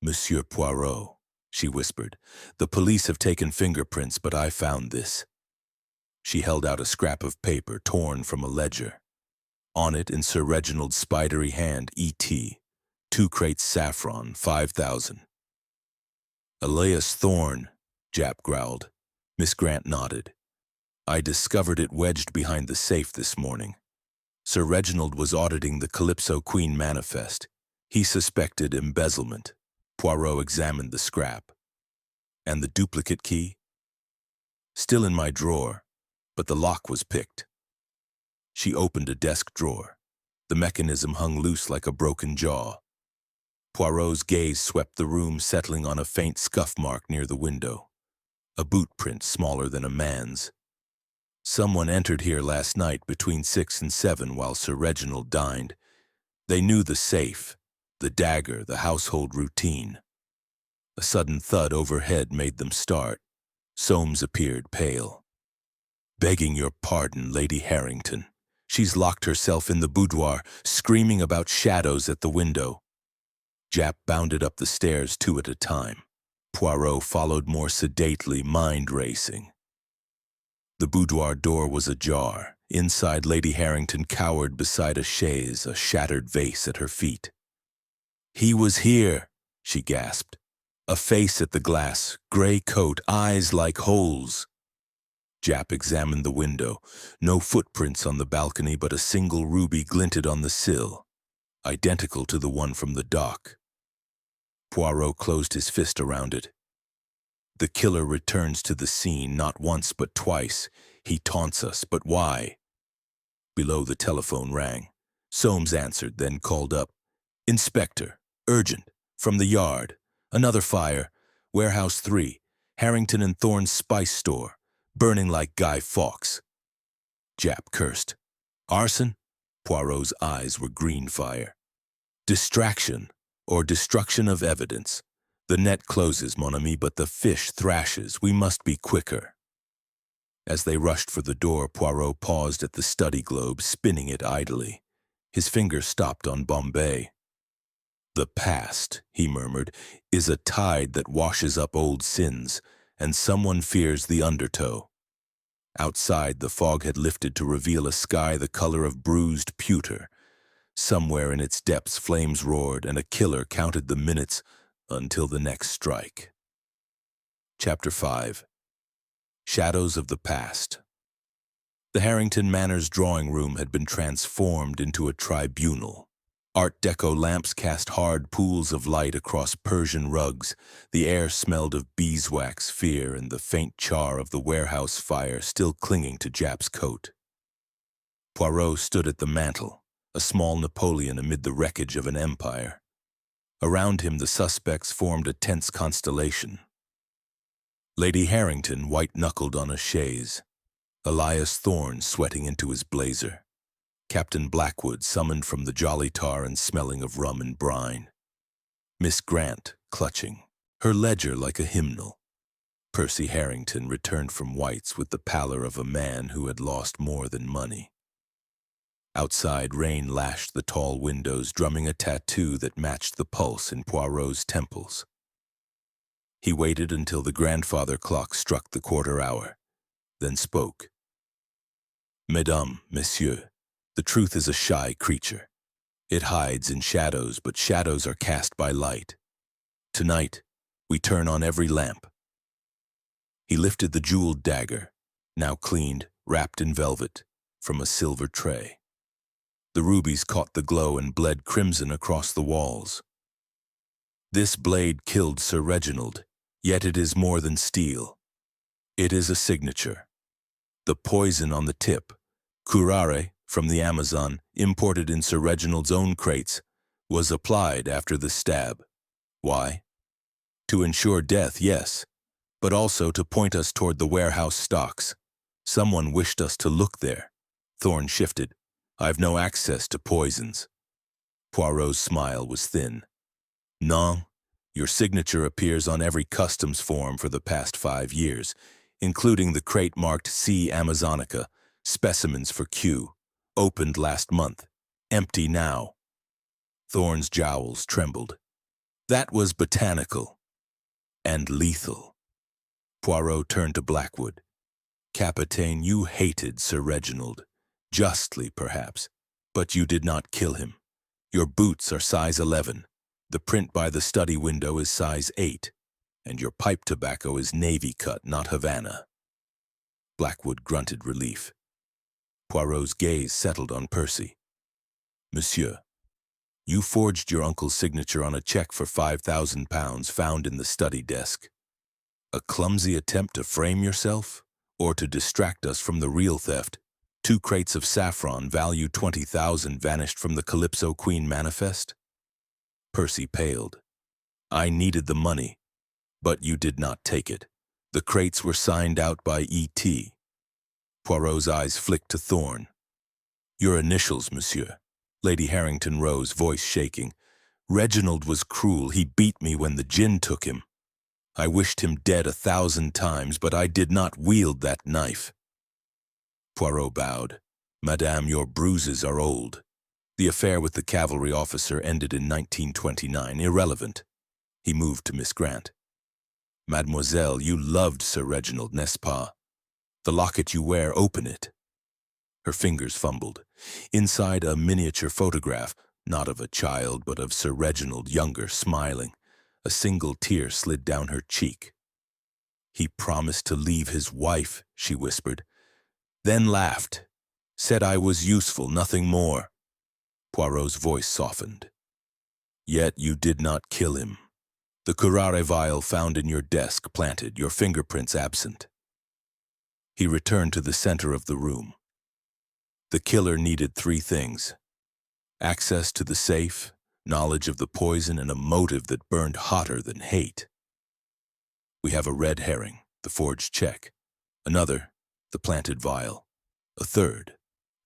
"Monsieur Poirot," she whispered, "the police have taken fingerprints, but I found this." She held out a scrap of paper torn from a ledger. On it, in Sir Reginald's spidery hand, E.T., 2 crates saffron, 5,000. "Elias Thorne," Jap growled. Miss Grant nodded. "I discovered it wedged behind the safe this morning. Sir Reginald was auditing the Calypso Queen manifest. He suspected embezzlement." Poirot examined the scrap. "And the duplicate key?" "Still in my drawer, but the lock was picked." She opened a desk drawer. The mechanism hung loose like a broken jaw. Poirot's gaze swept the room, settling on a faint scuff mark near the window. A boot print smaller than a man's. "Someone entered here last night between 6 and 7 while Sir Reginald dined. They knew the safe, the dagger, the household routine." A sudden thud overhead made them start. Soames appeared, pale. "Begging your pardon, Lady Harrington. She's locked herself in the boudoir, screaming about shadows at the window." Jap bounded up the stairs 2 at a time. Poirot followed more sedately, mind racing. The boudoir door was ajar. Inside, Lady Harrington cowered beside a chaise, a shattered vase at her feet. "He was here," she gasped. "A face at the glass, gray coat, eyes like holes." Jap examined the window. No footprints on the balcony, but a single ruby glinted on the sill, identical to the one from the dock. Poirot closed his fist around it. "The killer returns to the scene, not once but twice. He taunts us, but why?" Below, the telephone rang. Soames answered, then called up. "Inspector, urgent, from the yard. Another fire. Warehouse 3, Harrington and Thorne's spice store, burning like Guy Fawkes." Jap cursed. "Arson?" Poirot's eyes were green fire. "Distraction, or destruction of evidence. The net closes, mon ami, but the fish thrashes. We must be quicker." As they rushed for the door, Poirot paused at the study globe, spinning it idly. His fingers stopped on Bombay. "The past," he murmured, "is a tide that washes up old sins, and someone fears the undertow." Outside, the fog had lifted to reveal a sky the color of bruised pewter. Somewhere in its depths flames roared, and a killer counted the minutes until the next strike. Chapter 5. Shadows of the Past. The Harrington Manor's drawing room had been transformed into a tribunal. Art Deco lamps cast hard pools of light across Persian rugs. The air smelled of beeswax, fear, and the faint char of the warehouse fire still clinging to Jap's coat. Poirot stood at the mantel, a small Napoleon amid the wreckage of an empire. Around him, the suspects formed a tense constellation. Lady Harrington white-knuckled on a chaise. Elias Thorne sweating into his blazer. Captain Blackwood summoned from the Jolly Tar and smelling of rum and brine. Miss Grant clutching, her ledger like a hymnal. Percy Harrington returned from White's with the pallor of a man who had lost more than money. Outside, rain lashed the tall windows, drumming a tattoo that matched the pulse in Poirot's temples. He waited until the grandfather clock struck the quarter hour, then spoke. "Mesdames, messieurs, the truth is a shy creature. It hides in shadows, but shadows are cast by light. Tonight, we turn on every lamp." He lifted the jeweled dagger, now cleaned, wrapped in velvet, from a silver tray. The rubies caught the glow and bled crimson across the walls. "This blade killed Sir Reginald, yet it is more than steel. It is a signature. The poison on the tip, curare, from the Amazon, imported in Sir Reginald's own crates, was applied after the stab. Why? To ensure death, yes, but also to point us toward the warehouse stocks. Someone wished us to look there." Thorne shifted. "I've no access to poisons." Poirot's smile was thin. "Non, your signature appears on every customs form for the past 5 years, including the crate marked C. Amazonica, specimens for Q. Opened last month. Empty now." Thorne's jowls trembled. "That was botanical. And lethal." Poirot turned to Blackwood. "Capitaine, you hated Sir Reginald. Justly, perhaps. But you did not kill him. Your boots are size 11. The print by the study window is size 8. And your pipe tobacco is Navy cut, not Havana." Blackwood grunted relief. Poirot's gaze settled on Percy. "Monsieur, you forged your uncle's signature on a check for £5,000 found in the study desk. A clumsy attempt to frame yourself, or to distract us from the real theft? 2 crates of saffron, value $20,000, vanished from the Calypso Queen manifest?" Percy paled. "I needed the money, but you did not take it. The crates were signed out by E.T. Poirot's eyes flicked to Thorne. "Your initials, monsieur." Lady Harrington rose, voice shaking. "Reginald was cruel. He beat me when the gin took him. I wished him dead 1,000 times, but I did not wield that knife." Poirot bowed. "Madame, your bruises are old. The affair with the cavalry officer ended in 1929. Irrelevant." He moved to Miss Grant. "Mademoiselle, you loved Sir Reginald, n'est-ce pas? The locket you wear, open it." Her fingers fumbled. Inside, a miniature photograph, not of a child, but of Sir Reginald, younger, smiling. A single tear slid down her cheek. "He promised to leave his wife," she whispered. "Then laughed. Said I was useful, nothing more." Poirot's voice softened. "Yet you did not kill him. The curare vial found in your desk planted, your fingerprints absent." He returned to the center of the room. The killer needed three things: access to the safe, knowledge of the poison, and a motive that burned hotter than hate. We have a red herring, the forged check. Another, the planted vial. A third,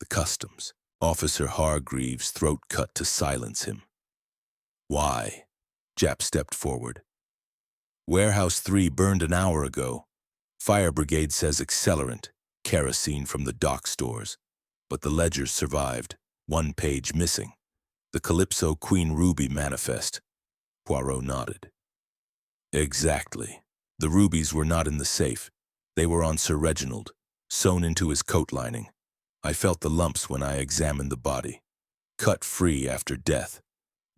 the customs. Officer Hargreaves' throat cut to silence him. Why? Japp stepped forward. Warehouse 3 burned an hour ago. Fire brigade says accelerant, kerosene from the dock stores. But the ledgers survived, one page missing. The Calypso Queen Ruby manifest. Poirot nodded. Exactly. The rubies were not in the safe. They were on Sir Reginald, sewn into his coat lining. I felt the lumps when I examined the body. Cut free after death.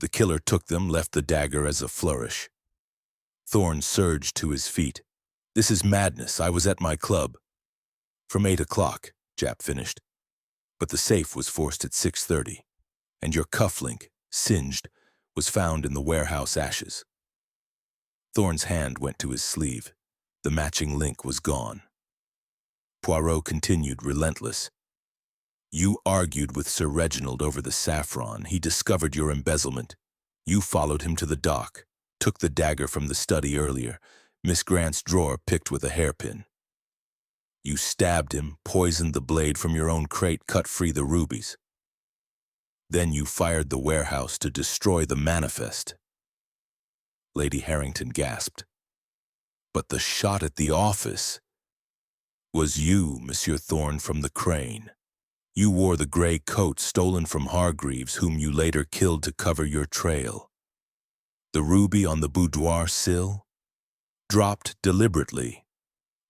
The killer took them, left the dagger as a flourish. Thorne surged to his feet. This is madness. I was at my club. From 8 o'clock, Japp finished. But the safe was forced at 6:30, and your cufflink, singed, was found in the warehouse ashes. Thorne's hand went to his sleeve. The matching link was gone. Poirot continued, relentless. You argued with Sir Reginald over the saffron. He discovered your embezzlement. You followed him to the dock, took the dagger from the study earlier, Miss Grant's drawer picked with a hairpin. You stabbed him, poisoned the blade from your own crate, cut free the rubies. Then you fired the warehouse to destroy the manifest. Lady Harrington gasped. But the shot at the office was you, Monsieur Thorne, from the crane. You wore the gray coat stolen from Hargreaves, whom you later killed to cover your trail. The ruby on the boudoir sill? Dropped deliberately.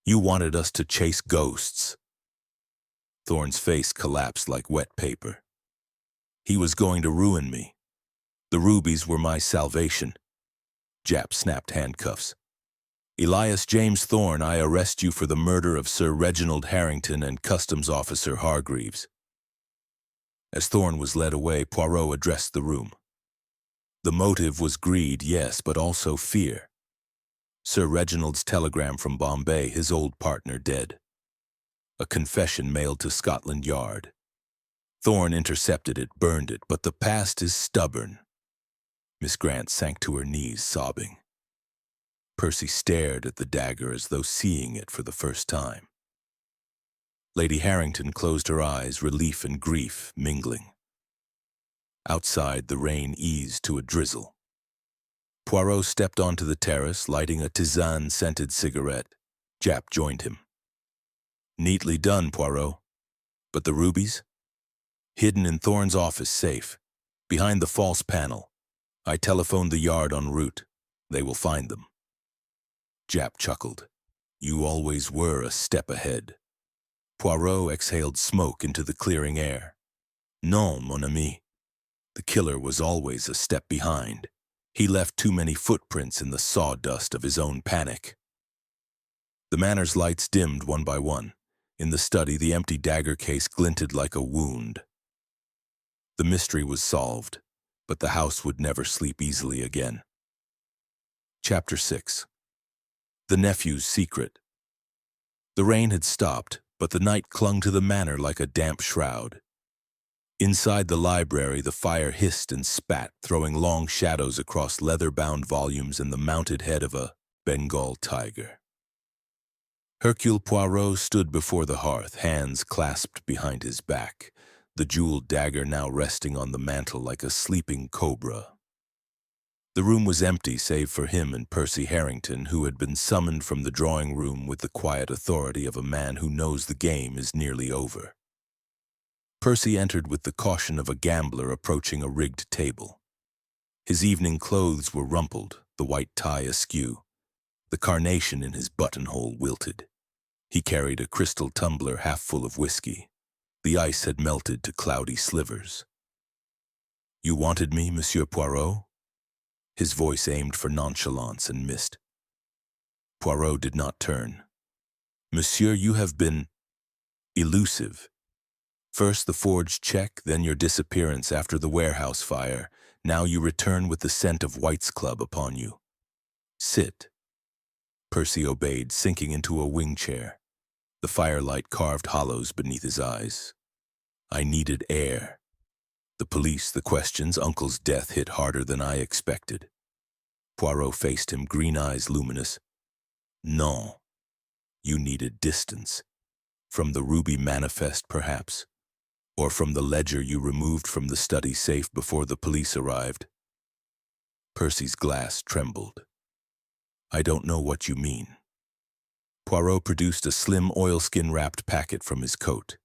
You wanted us to chase ghosts. Thorne's face collapsed like wet paper. He was going to ruin me. The rubies were my salvation. Japp snapped handcuffs. Elias James Thorne, I arrest you for the murder of Sir Reginald Harrington and Customs Officer Hargreaves. As Thorne was led away, Poirot addressed the room. The motive was greed, yes, but also fear. Sir Reginald's telegram from Bombay, his old partner dead. A confession mailed to Scotland Yard. Thorne intercepted it, burned it, but the past is stubborn. Miss Grant sank to her knees, sobbing. Percy stared at the dagger as though seeing it for the first time. Lady Harrington closed her eyes, relief and grief mingling. Outside, the rain eased to a drizzle. Poirot stepped onto the terrace, lighting a tisane-scented cigarette. Japp joined him. Neatly done, Poirot. But the rubies? Hidden in Thorne's office safe, behind the false panel. I telephoned the Yard en route. They will find them. Japp chuckled. You always were a step ahead. Poirot exhaled smoke into the clearing air. Non, mon ami. The killer was always a step behind. He left too many footprints in the sawdust of his own panic. The manor's lights dimmed one by one. In the study, the empty dagger case glinted like a wound. The mystery was solved, but the house would never sleep easily again. Chapter 6. The Nephew's Secret. The rain had stopped, but the night clung to the manor like a damp shroud. Inside the library, the fire hissed and spat, throwing long shadows across leather-bound volumes and the mounted head of a Bengal tiger. Hercule Poirot stood before the hearth, hands clasped behind his back, the jeweled dagger now resting on the mantel like a sleeping cobra. The room was empty save for him and Percy Harrington, who had been summoned from the drawing room with the quiet authority of a man who knows the game is nearly over. Percy entered with the caution of a gambler approaching a rigged table. His evening clothes were rumpled, the white tie askew. The carnation in his buttonhole wilted. He carried a crystal tumbler half full of whiskey. The ice had melted to cloudy slivers. You wanted me, Monsieur Poirot? His voice aimed for nonchalance and missed. Poirot did not turn. Monsieur, you have been elusive. First the forged check, then your disappearance after the warehouse fire. Now you return with the scent of White's Club upon you. Sit. Percy obeyed, sinking into a wing chair. The firelight carved hollows beneath his eyes. I needed air. The police, the questions, Uncle's death hit harder than I expected. Poirot faced him, green eyes luminous. Non. You needed distance. From the ruby manifest, perhaps. Or from the ledger you removed from the study safe before the police arrived. Percy's glass trembled. I don't know what you mean. Poirot produced a slim oilskin-wrapped packet from his coat.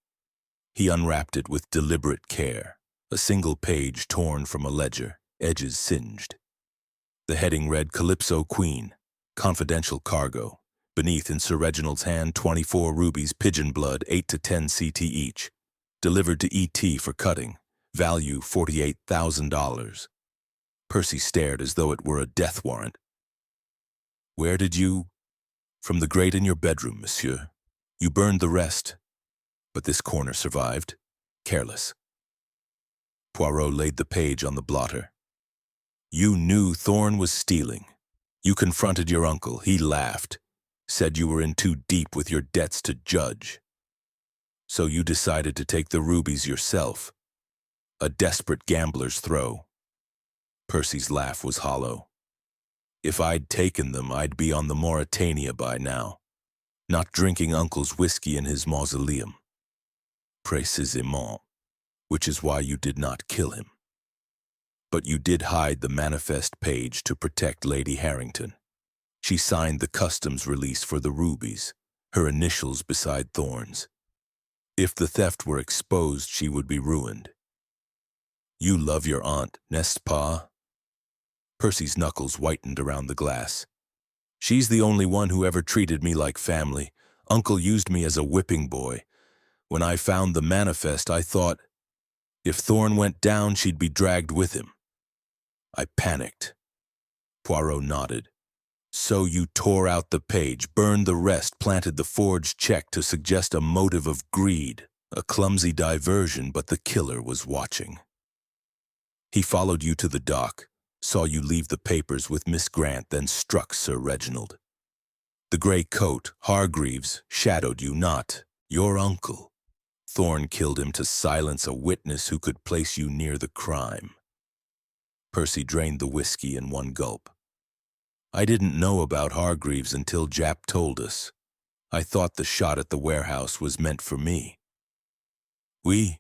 He unwrapped it with deliberate care, a single page torn from a ledger, edges singed. The heading read Calypso Queen, confidential cargo. Beneath, in Sir Reginald's hand, 24 rubies, pigeon blood, 8 to 10 CT each. Delivered to E.T. for cutting, value $48,000. Percy stared as though it were a death warrant. Where did you? From the grate in your bedroom, monsieur. You burned the rest. But this corner survived. Careless. Poirot laid the page on the blotter. You knew Thorne was stealing. You confronted your uncle. He laughed. Said you were in too deep with your debts to judge. So you decided to take the rubies yourself. A desperate gambler's throw. Percy's laugh was hollow. If I'd taken them, I'd be on the Mauritania by now, not drinking Uncle's whiskey in his mausoleum. Précisément, which is why you did not kill him. But you did hide the manifest page to protect Lady Harrington. She signed the customs release for the rubies, her initials beside Thorne's. If the theft were exposed, she would be ruined. You love your aunt, n'est-ce pas? Percy's knuckles whitened around the glass. She's the only one who ever treated me like family. Uncle used me as a whipping boy. When I found the manifest, I thought, if Thorne went down, she'd be dragged with him. I panicked. Poirot nodded. So you tore out the page, burned the rest, planted the forged check to suggest a motive of greed, a clumsy diversion, but the killer was watching. He followed you to the dock, saw you leave the papers with Miss Grant, then struck Sir Reginald. The gray coat, Hargreaves, shadowed you, not your uncle. Thorne killed him to silence a witness who could place you near the crime. Percy drained the whiskey in one gulp. I didn't know about Hargreaves until Jap told us. I thought the shot at the warehouse was meant for me. Oui.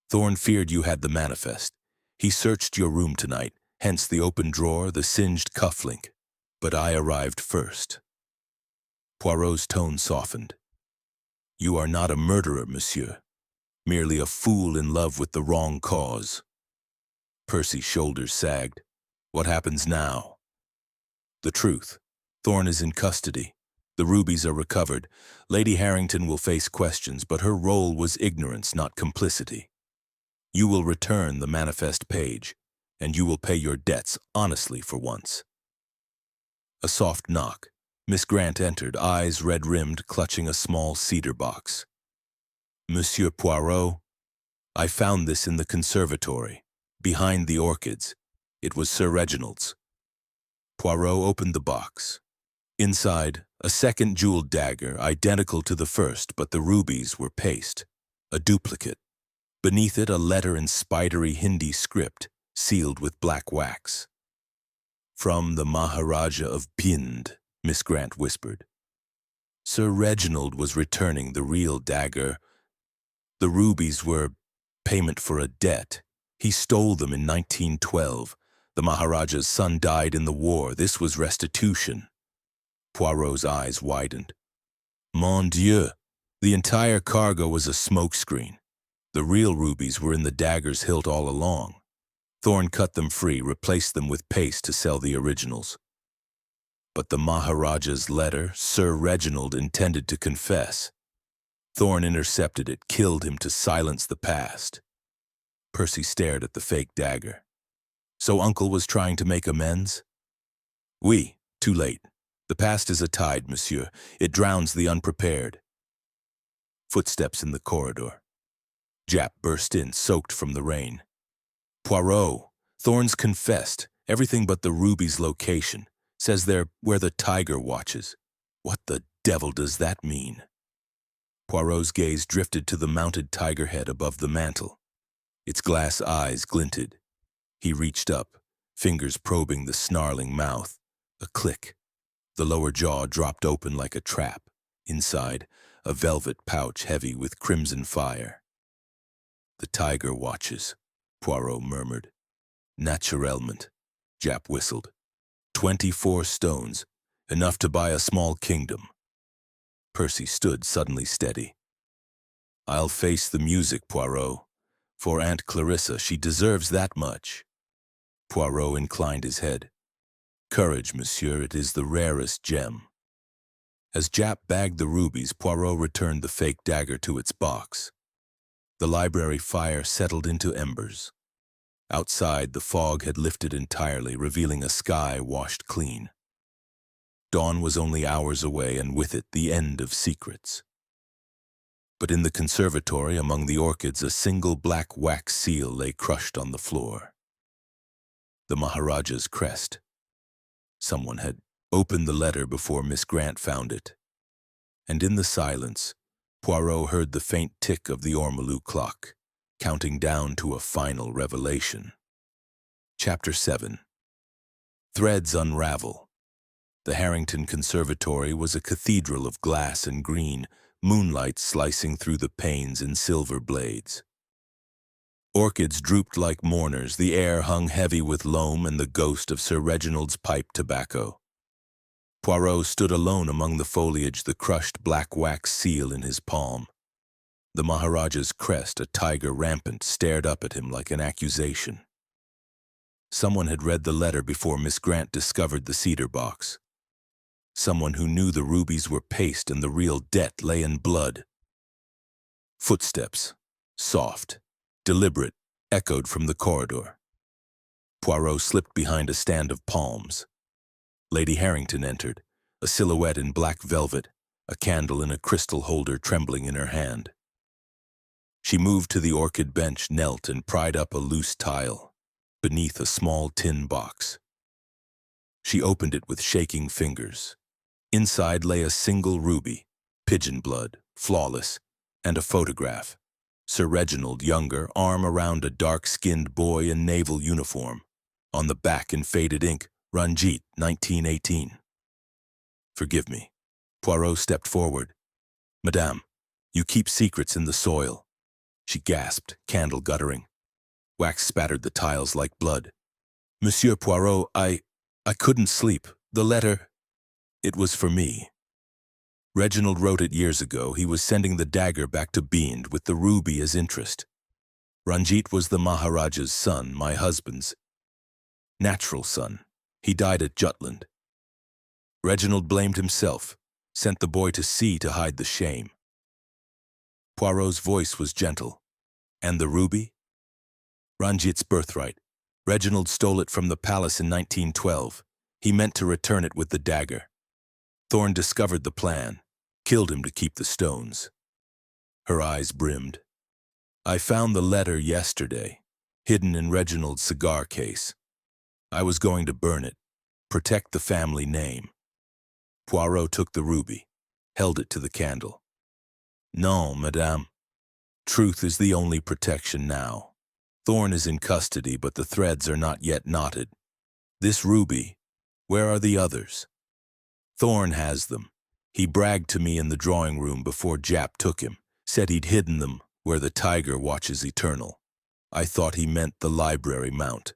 Thorne feared you had the manifest. He searched your room tonight, hence the open drawer, the singed cufflink. But I arrived first. Poirot's tone softened. You are not a murderer, monsieur. Merely a fool in love with the wrong cause. Percy's shoulders sagged. What happens now? The truth. Thorne is in custody. The rubies are recovered. Lady Harrington will face questions, but her role was ignorance, not complicity. You will return the manifest page, and you will pay your debts honestly for once. A soft knock. Miss Grant entered, eyes red-rimmed, clutching a small cedar box. Monsieur Poirot, I found this in the conservatory, behind the orchids. It was Sir Reginald's. Poirot opened the box. Inside, a second jeweled dagger, identical to the first, but the rubies were paste, a duplicate. Beneath it, a letter in spidery Hindi script, sealed with black wax. From the Maharaja of Pind, Miss Grant whispered. Sir Reginald was returning the real dagger. The rubies were payment for a debt. He stole them in 1912. The Maharaja's son died in the war. This was restitution. Poirot's eyes widened. Mon Dieu, the entire cargo was a smokescreen. The real rubies were in the dagger's hilt all along. Thorne cut them free, replaced them with paste to sell the originals. But the Maharaja's letter, Sir Reginald intended to confess. Thorne intercepted it, killed him to silence the past. Percy stared at the fake dagger. So Uncle was trying to make amends? Oui, too late. The past is a tide, monsieur. It drowns the unprepared. Footsteps in the corridor. Jap burst in, soaked from the rain. Poirot, Thorne's confessed, everything but the ruby's location. Says they're where the tiger watches. What the devil does that mean? Poirot's gaze drifted to the mounted tiger head above the mantel. Its glass eyes glinted. He reached up, fingers probing the snarling mouth. A click. The lower jaw dropped open like a trap. Inside, a velvet pouch heavy with crimson fire. "The tiger watches," Poirot murmured. "Naturellement," Japp whistled. 24 stones, enough to buy a small kingdom. Percy stood suddenly steady. "I'll face the music, Poirot. For Aunt Clarissa, she deserves that much." Poirot inclined his head. "Courage, monsieur, it is the rarest gem." As Japp bagged the rubies, Poirot returned the fake dagger to its box. The library fire settled into embers. Outside, the fog had lifted entirely, revealing a sky washed clean. Dawn was only hours away, and with it, the end of secrets. But in the conservatory, among the orchids, a single black wax seal lay crushed on the floor. The Maharaja's crest. Someone had opened the letter before Miss Grant found it. And in the silence, Poirot heard the faint tick of the ormolu clock, counting down to a final revelation. Chapter 7. Threads unravel. The Harrington Conservatory was a cathedral of glass and green, moonlight slicing through the panes in silver blades. Orchids drooped like mourners, the air hung heavy with loam and the ghost of Sir Reginald's pipe tobacco. Poirot stood alone among the foliage, the crushed black wax seal in his palm. The Maharaja's crest, a tiger rampant, stared up at him like an accusation. Someone had read the letter before Miss Grant discovered the cedar box. Someone who knew the rubies were paste and the real debt lay in blood. Footsteps, soft, deliberate, echoed from the corridor. Poirot slipped behind a stand of palms. Lady Harrington entered, a silhouette in black velvet, a candle in a crystal holder trembling in her hand. She moved to the orchid bench, knelt, and pried up a loose tile, beneath a small tin box. She opened it with shaking fingers. Inside lay a single ruby, pigeon blood, flawless, and a photograph. Sir Reginald, younger, arm around a dark-skinned boy in naval uniform. On the back in faded ink, Ranjit, 1918. "Forgive me." Poirot stepped forward. "Madame, you keep secrets in the soil." She gasped, candle guttering. Wax spattered the tiles like blood. "Monsieur Poirot, I couldn't sleep. The letter, it was for me. Reginald wrote it years ago. He was sending the dagger back to Beend with the ruby as interest. Ranjit was the Maharaja's son, my husband's natural son. He died at Jutland. Reginald blamed himself, sent the boy to sea to hide the shame." Poirot's voice was gentle. "And the ruby?" "Ranjit's birthright. Reginald stole it from the palace in 1912. He meant to return it with the dagger. Thorne discovered the plan, killed him to keep the stones." Her eyes brimmed. "I found the letter yesterday, hidden in Reginald's cigar case. I was going to burn it, protect the family name." Poirot took the ruby, held it to the candle. "Non, madame. Truth is the only protection now. Thorne is in custody, but the threads are not yet knotted. This ruby, where are the others? Thorne has them. He bragged to me in the drawing room before Japp took him, said he'd hidden them where the tiger watches eternal. I thought he meant the library mount."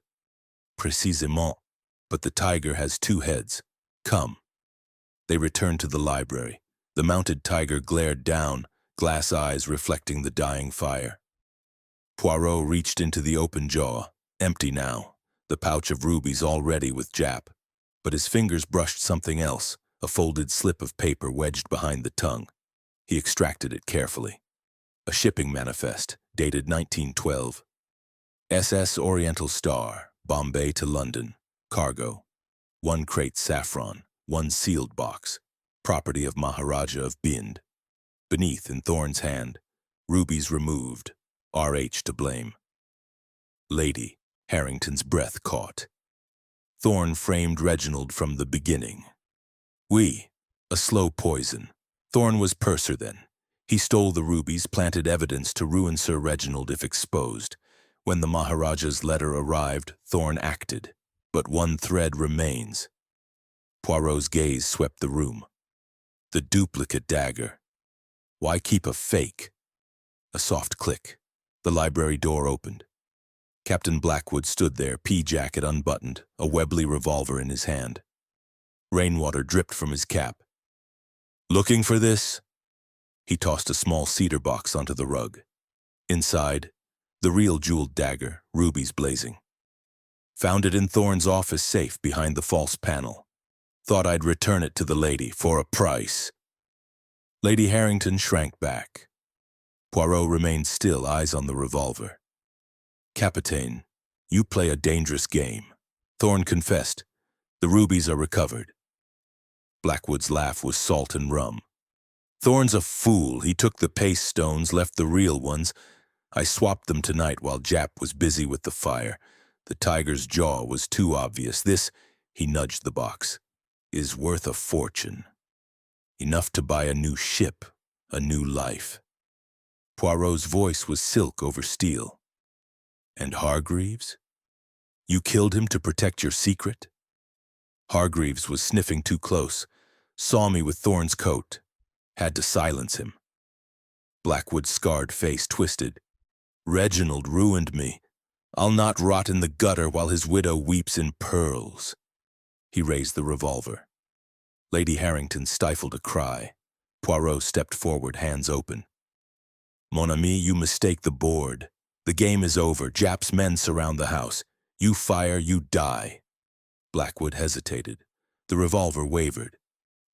"Précisément, but the tiger has 2 heads. Come." They returned to the library. The mounted tiger glared down, glass eyes reflecting the dying fire. Poirot reached into the open jaw, empty now, the pouch of rubies all ready with Japp. But his fingers brushed something else, a folded slip of paper wedged behind the tongue. He extracted it carefully. A shipping manifest, dated 1912. SS Oriental Star, Bombay to London. Cargo. 1 crate saffron, 1 sealed box. Property of Maharaja of Bind. Beneath, in Thorne's hand, rubies removed. RH to blame. Lady Harrington's breath caught. Thorne framed Reginald from the beginning. A slow poison. Thorne was purser then. He stole the rubies, planted evidence to ruin Sir Reginald if exposed. When the Maharaja's letter arrived, Thorne acted. But one thread remains. Poirot's gaze swept the room. The duplicate dagger. Why keep a fake? A soft click. The library door opened. Captain Blackwood stood there, pea-jacket unbuttoned, a Webley revolver in his hand. Rainwater dripped from his cap. "Looking for this?" He tossed a small cedar box onto the rug. Inside, the real jeweled dagger, rubies blazing. "Found it in Thorne's office safe behind the false panel. Thought I'd return it to the lady for a price." Lady Harrington shrank back. Poirot remained still, eyes on the revolver. "Capitaine, you play a dangerous game." Thorne confessed. "The rubies are recovered." Blackwood's laugh was salt and rum. "Thorne's a fool. He took the paste stones, left the real ones. I swapped them tonight while Jap was busy with the fire. The tiger's jaw was too obvious. This," he nudged the box, "is worth a fortune. Enough to buy a new ship, a new life." Poirot's voice was silk over steel. "And Hargreaves? You killed him to protect your secret?" "Hargreaves was sniffing too close. Saw me with Thorne's coat. Had to silence him." Blackwood's scarred face twisted. "Reginald ruined me. I'll not rot in the gutter while his widow weeps in pearls." He raised the revolver. Lady Harrington stifled a cry. Poirot stepped forward, hands open. "Mon ami, you mistake the board. The game is over. Jap's men surround the house. You fire, you die." Blackwood hesitated. The revolver wavered.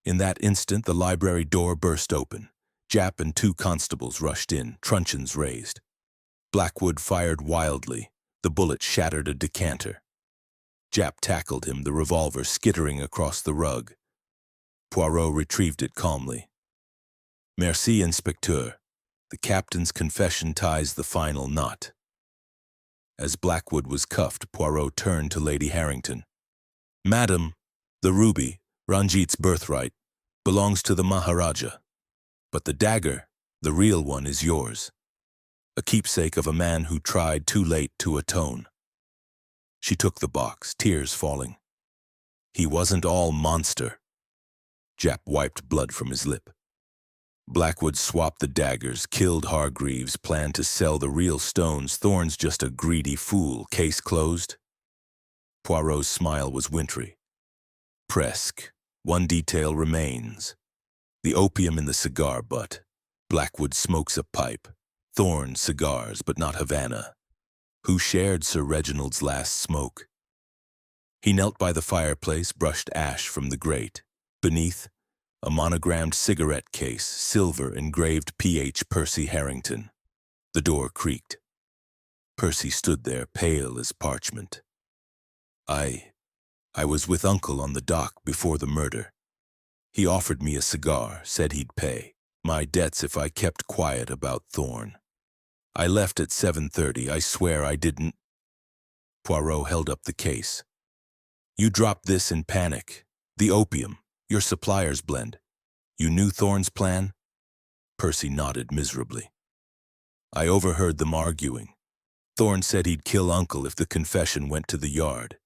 In that instant, the library door burst open. Jap and 2 constables rushed in, truncheons raised. Blackwood fired wildly. The bullet shattered a decanter. Jap tackled him, the revolver skittering across the rug. Poirot retrieved it calmly. "Merci, Inspecteur. The captain's confession ties the final knot." As Blackwood was cuffed, Poirot turned to Lady Harrington. "Madam, the ruby, Ranjit's birthright, belongs to the Maharaja. But the dagger, the real one, is yours. A keepsake of a man who tried too late to atone." She took the box, tears falling. "He wasn't all monster." Jap wiped blood from his lip. "Blackwood swapped the daggers, killed Hargreaves, planned to sell the real stones. Thorne's just a greedy fool. Case closed?" Poirot's smile was wintry. "Presque. One detail remains. The opium in the cigar butt. Blackwood smokes a pipe. Thorne cigars, but not Havana. Who shared Sir Reginald's last smoke?" He knelt by the fireplace, brushed ash from the grate. Beneath, a monogrammed cigarette case, silver engraved P.H. Percy Harrington. The door creaked. Percy stood there, pale as parchment. I was with Uncle on the dock before the murder. He offered me a cigar, said he'd pay my debts if I kept quiet about Thorne. I left at 7:30. I swear I didn't." Poirot held up the case. "You dropped this in panic. The opium, your supplier's blend. You knew Thorne's plan?" Percy nodded miserably. "I overheard them arguing. Thorne said he'd kill Uncle if the confession went to the yard.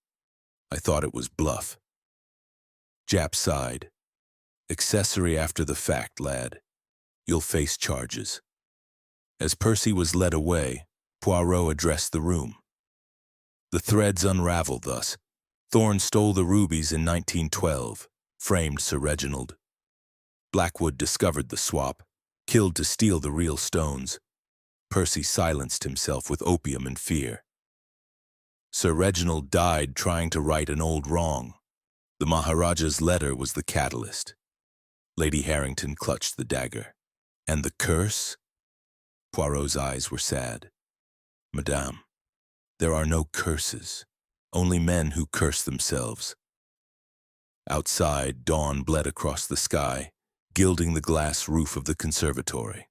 I thought it was bluff." Jap sighed. "Accessory after the fact, lad. You'll face charges." As Percy was led away, Poirot addressed the room. "The threads unravel thus. Thorne stole the rubies in 1912, framed Sir Reginald. Blackwood discovered the swap, killed to steal the real stones. Percy silenced himself with opium and fear. Sir Reginald died trying to right an old wrong. The Maharaja's letter was the catalyst." Lady Harrington clutched the dagger. "And the curse?" Poirot's eyes were sad. "Madame, there are no curses, only men who curse themselves." Outside, dawn bled across the sky, gilding the glass roof of the conservatory.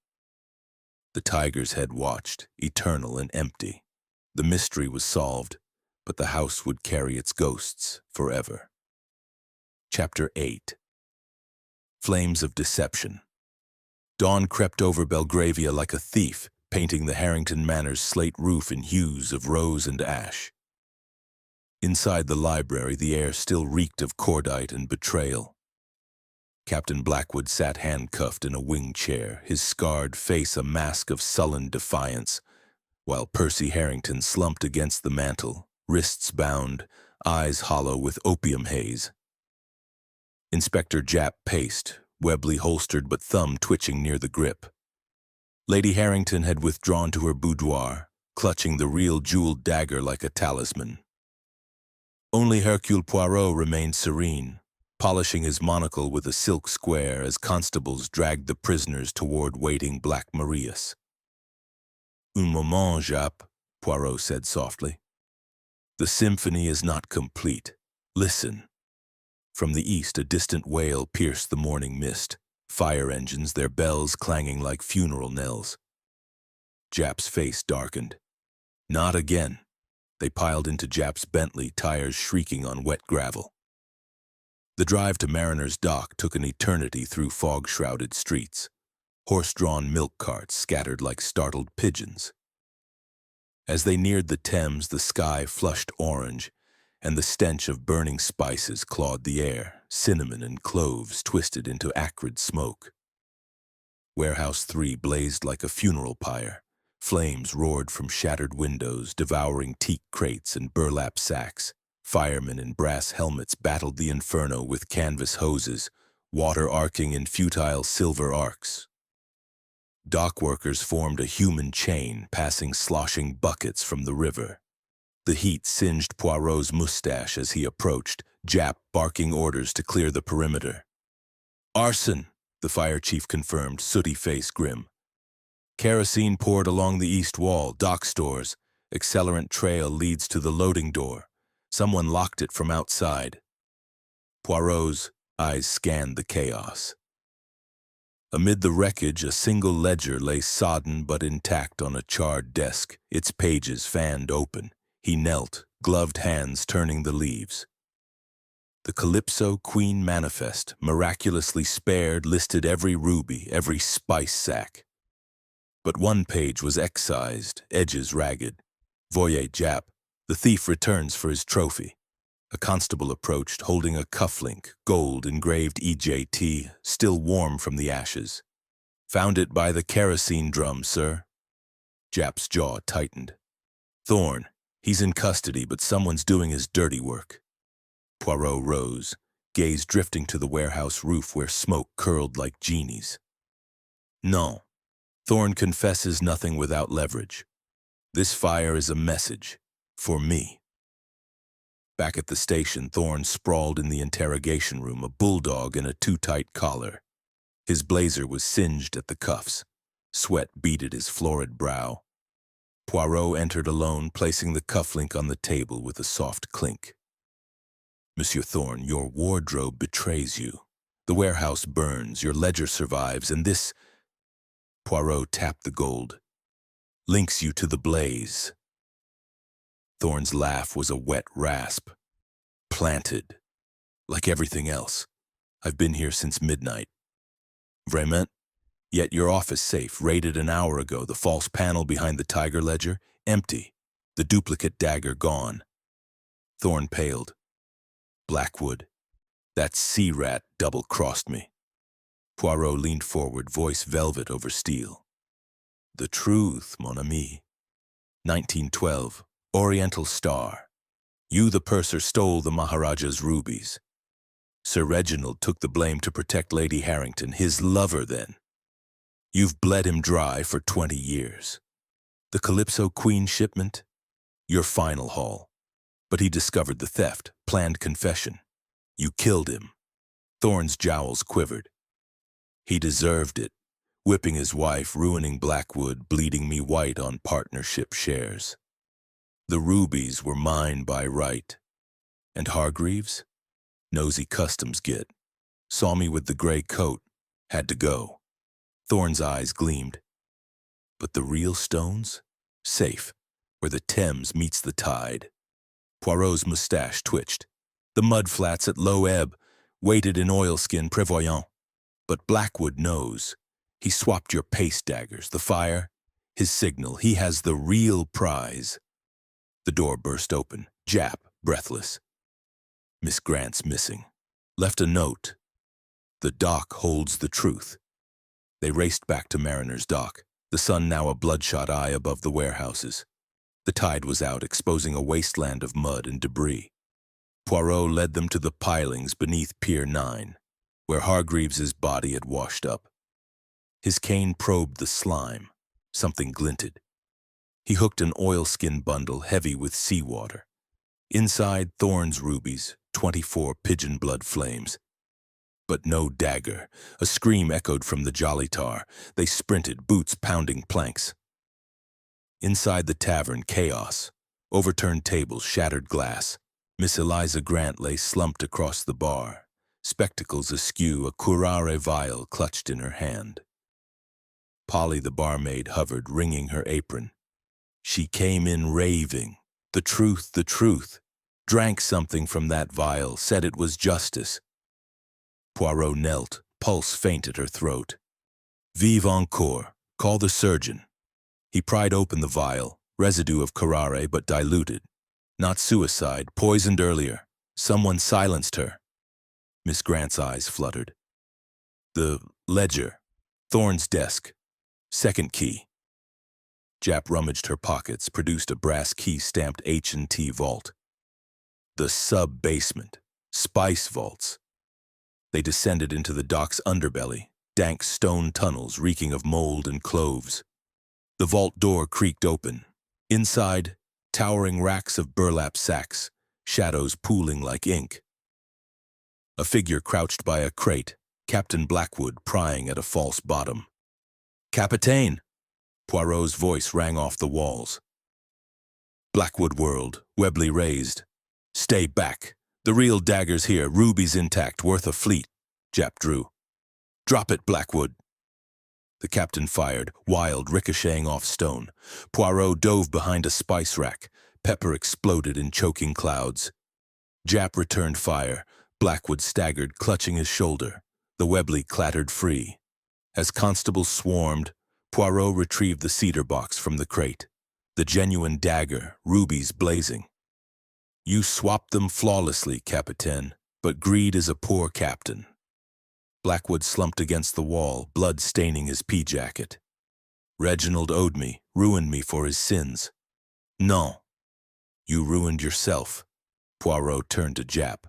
The tiger's head watched, eternal and empty. The mystery was solved, but the house would carry its ghosts forever. Chapter 8. Flames of Deception. Dawn crept over Belgravia like a thief, painting the Harrington Manor's slate roof in hues of rose and ash. Inside the library, the air still reeked of cordite and betrayal. Captain Blackwood sat handcuffed in a wing chair, his scarred face a mask of sullen defiance, while Percy Harrington slumped against the mantel, wrists bound, eyes hollow with opium haze. Inspector Japp paced, Webley holstered but thumb twitching near the grip. Lady Harrington had withdrawn to her boudoir, clutching the real jeweled dagger like a talisman. Only Hercule Poirot remained serene, polishing his monocle with a silk square as constables dragged the prisoners toward waiting Black Marius. "Un moment, Japp," Poirot said softly. "The symphony is not complete. Listen." From the east, a distant wail pierced the morning mist, fire engines, their bells clanging like funeral knells. Japp's face darkened. Not again. They piled into Japp's Bentley, tires shrieking on wet gravel. The drive to Mariner's Dock took an eternity through fog-shrouded streets, horse-drawn milk carts scattered like startled pigeons. As they neared the Thames, the sky flushed orange, and the stench of burning spices clawed the air, cinnamon and cloves twisted into acrid smoke. Warehouse 3 blazed like a funeral pyre. Flames roared from shattered windows, devouring teak crates and burlap sacks. Firemen in brass helmets battled the inferno with canvas hoses, water arcing in futile silver arcs. Dock workers formed a human chain, passing sloshing buckets from the river. The heat singed Poirot's mustache as he approached, Japp barking orders to clear the perimeter. "Arson," the fire chief confirmed, sooty face grim. Kerosene poured along the east wall, dock stores. Accelerant trail leads to the loading door. Someone locked it from outside. Poirot's eyes scanned the chaos. Amid the wreckage, a single ledger lay sodden but intact on a charred desk, its pages fanned open. He knelt, gloved hands turning the leaves. The Calypso Queen Manifest, miraculously spared, listed every ruby, every spice sack. But one page was excised, edges ragged. "Voyez, Japp, the thief returns for his trophy." A constable approached, holding a cufflink, gold engraved EJT, still warm from the ashes. "Found it by the kerosene drum, sir." Japp's jaw tightened. "Thorne, he's in custody, but someone's doing his dirty work." Poirot rose, gaze drifting to the warehouse roof where smoke curled like genies. "No. Thorne confesses nothing without leverage. This fire is a message. For me." Back at the station, Thorne sprawled in the interrogation room, a bulldog in a too-tight collar. His blazer was singed at the cuffs. Sweat beaded his florid brow. Poirot entered alone, placing the cufflink on the table with a soft clink. "Monsieur Thorne, your wardrobe betrays you. The warehouse burns, your ledger survives, and this—" Poirot tapped the gold. "Links you to the blaze." Thorne's laugh was a wet rasp. "Planted. Like everything else. I've been here since midnight." "Vraiment? Yet your office safe, raided an hour ago, the false panel behind the tiger ledger, empty. The duplicate dagger gone." Thorne paled. "Blackwood. That sea rat double-crossed me." Poirot leaned forward, voice velvet over steel. "The truth, mon ami. 1912, Oriental Star. You, the purser, stole the Maharaja's rubies. Sir Reginald took the blame to protect Lady Harrington, his lover then. You've bled him dry for 20 years. The Calypso Queen shipment? Your final haul. But he discovered the theft, planned confession. You killed him." Thorne's jowls quivered. "He deserved it. Whipping his wife, ruining Blackwood, bleeding me white on partnership shares. The rubies were mine by right. And Hargreaves? Nosy customs git. Saw me with the gray coat. Had to go." Thorne's eyes gleamed. "But the real stones? Safe, where the Thames meets the tide." Poirot's mustache twitched. "The mud flats at low ebb, weighted in oilskin prévoyant. But Blackwood knows. He swapped your pace daggers, the fire, his signal. He has the real prize. The door burst open. Jap, breathless. Miss Grant's missing. Left a note. The dock holds the truth. They raced back to Mariner's Dock, the sun now a bloodshot eye above the warehouses. The tide was out, exposing a wasteland of mud and debris. Poirot led them to the pilings beneath Pier 9, where Hargreaves's body had washed up. His cane probed the slime. Something glinted. He hooked an oilskin bundle heavy with seawater. Inside, thorns rubies, 24 pigeon blood flames. But no dagger. A scream echoed from the Jolly Tar. They sprinted, boots pounding planks. Inside the tavern, chaos. Overturned tables, shattered glass. Miss Eliza Grant lay slumped across the bar, spectacles askew, a curare vial clutched in her hand. Polly, the barmaid, hovered, wringing her apron. She came in raving. The truth, the truth. Drank something from that vial, said it was justice. Poirot knelt, pulse faint at her throat. Vive encore. Call the surgeon. He pried open the vial, residue of curare but diluted. Not suicide, poisoned earlier. Someone silenced her. Miss Grant's eyes fluttered. The ledger. Thorne's desk. Second key. Jap rummaged her pockets, produced a brass key stamped H&T vault. The sub-basement. Spice vaults. They descended into the dock's underbelly, dank stone tunnels reeking of mold and cloves. The vault door creaked open. Inside, towering racks of burlap sacks, shadows pooling like ink. A figure crouched by a crate, Captain Blackwood prying at a false bottom. "Capitaine!" Poirot's voice rang off the walls. Blackwood whirled, Webley raised. "Stay back. The real dagger's here, rubies intact, worth a fleet." Jap drew. "Drop it, Blackwood." The captain fired, wild, ricocheting off stone. Poirot dove behind a spice rack. Pepper exploded in choking clouds. Jap returned fire. Blackwood staggered, clutching his shoulder. The Webley clattered free. As constables swarmed, Poirot retrieved the cedar box from the crate. The genuine dagger, rubies blazing. "You swapped them flawlessly, Capitaine, but greed is a poor captain." Blackwood slumped against the wall, blood staining his pea jacket. "Reginald owed me, ruined me for his sins." "No. You ruined yourself." Poirot turned to Jap.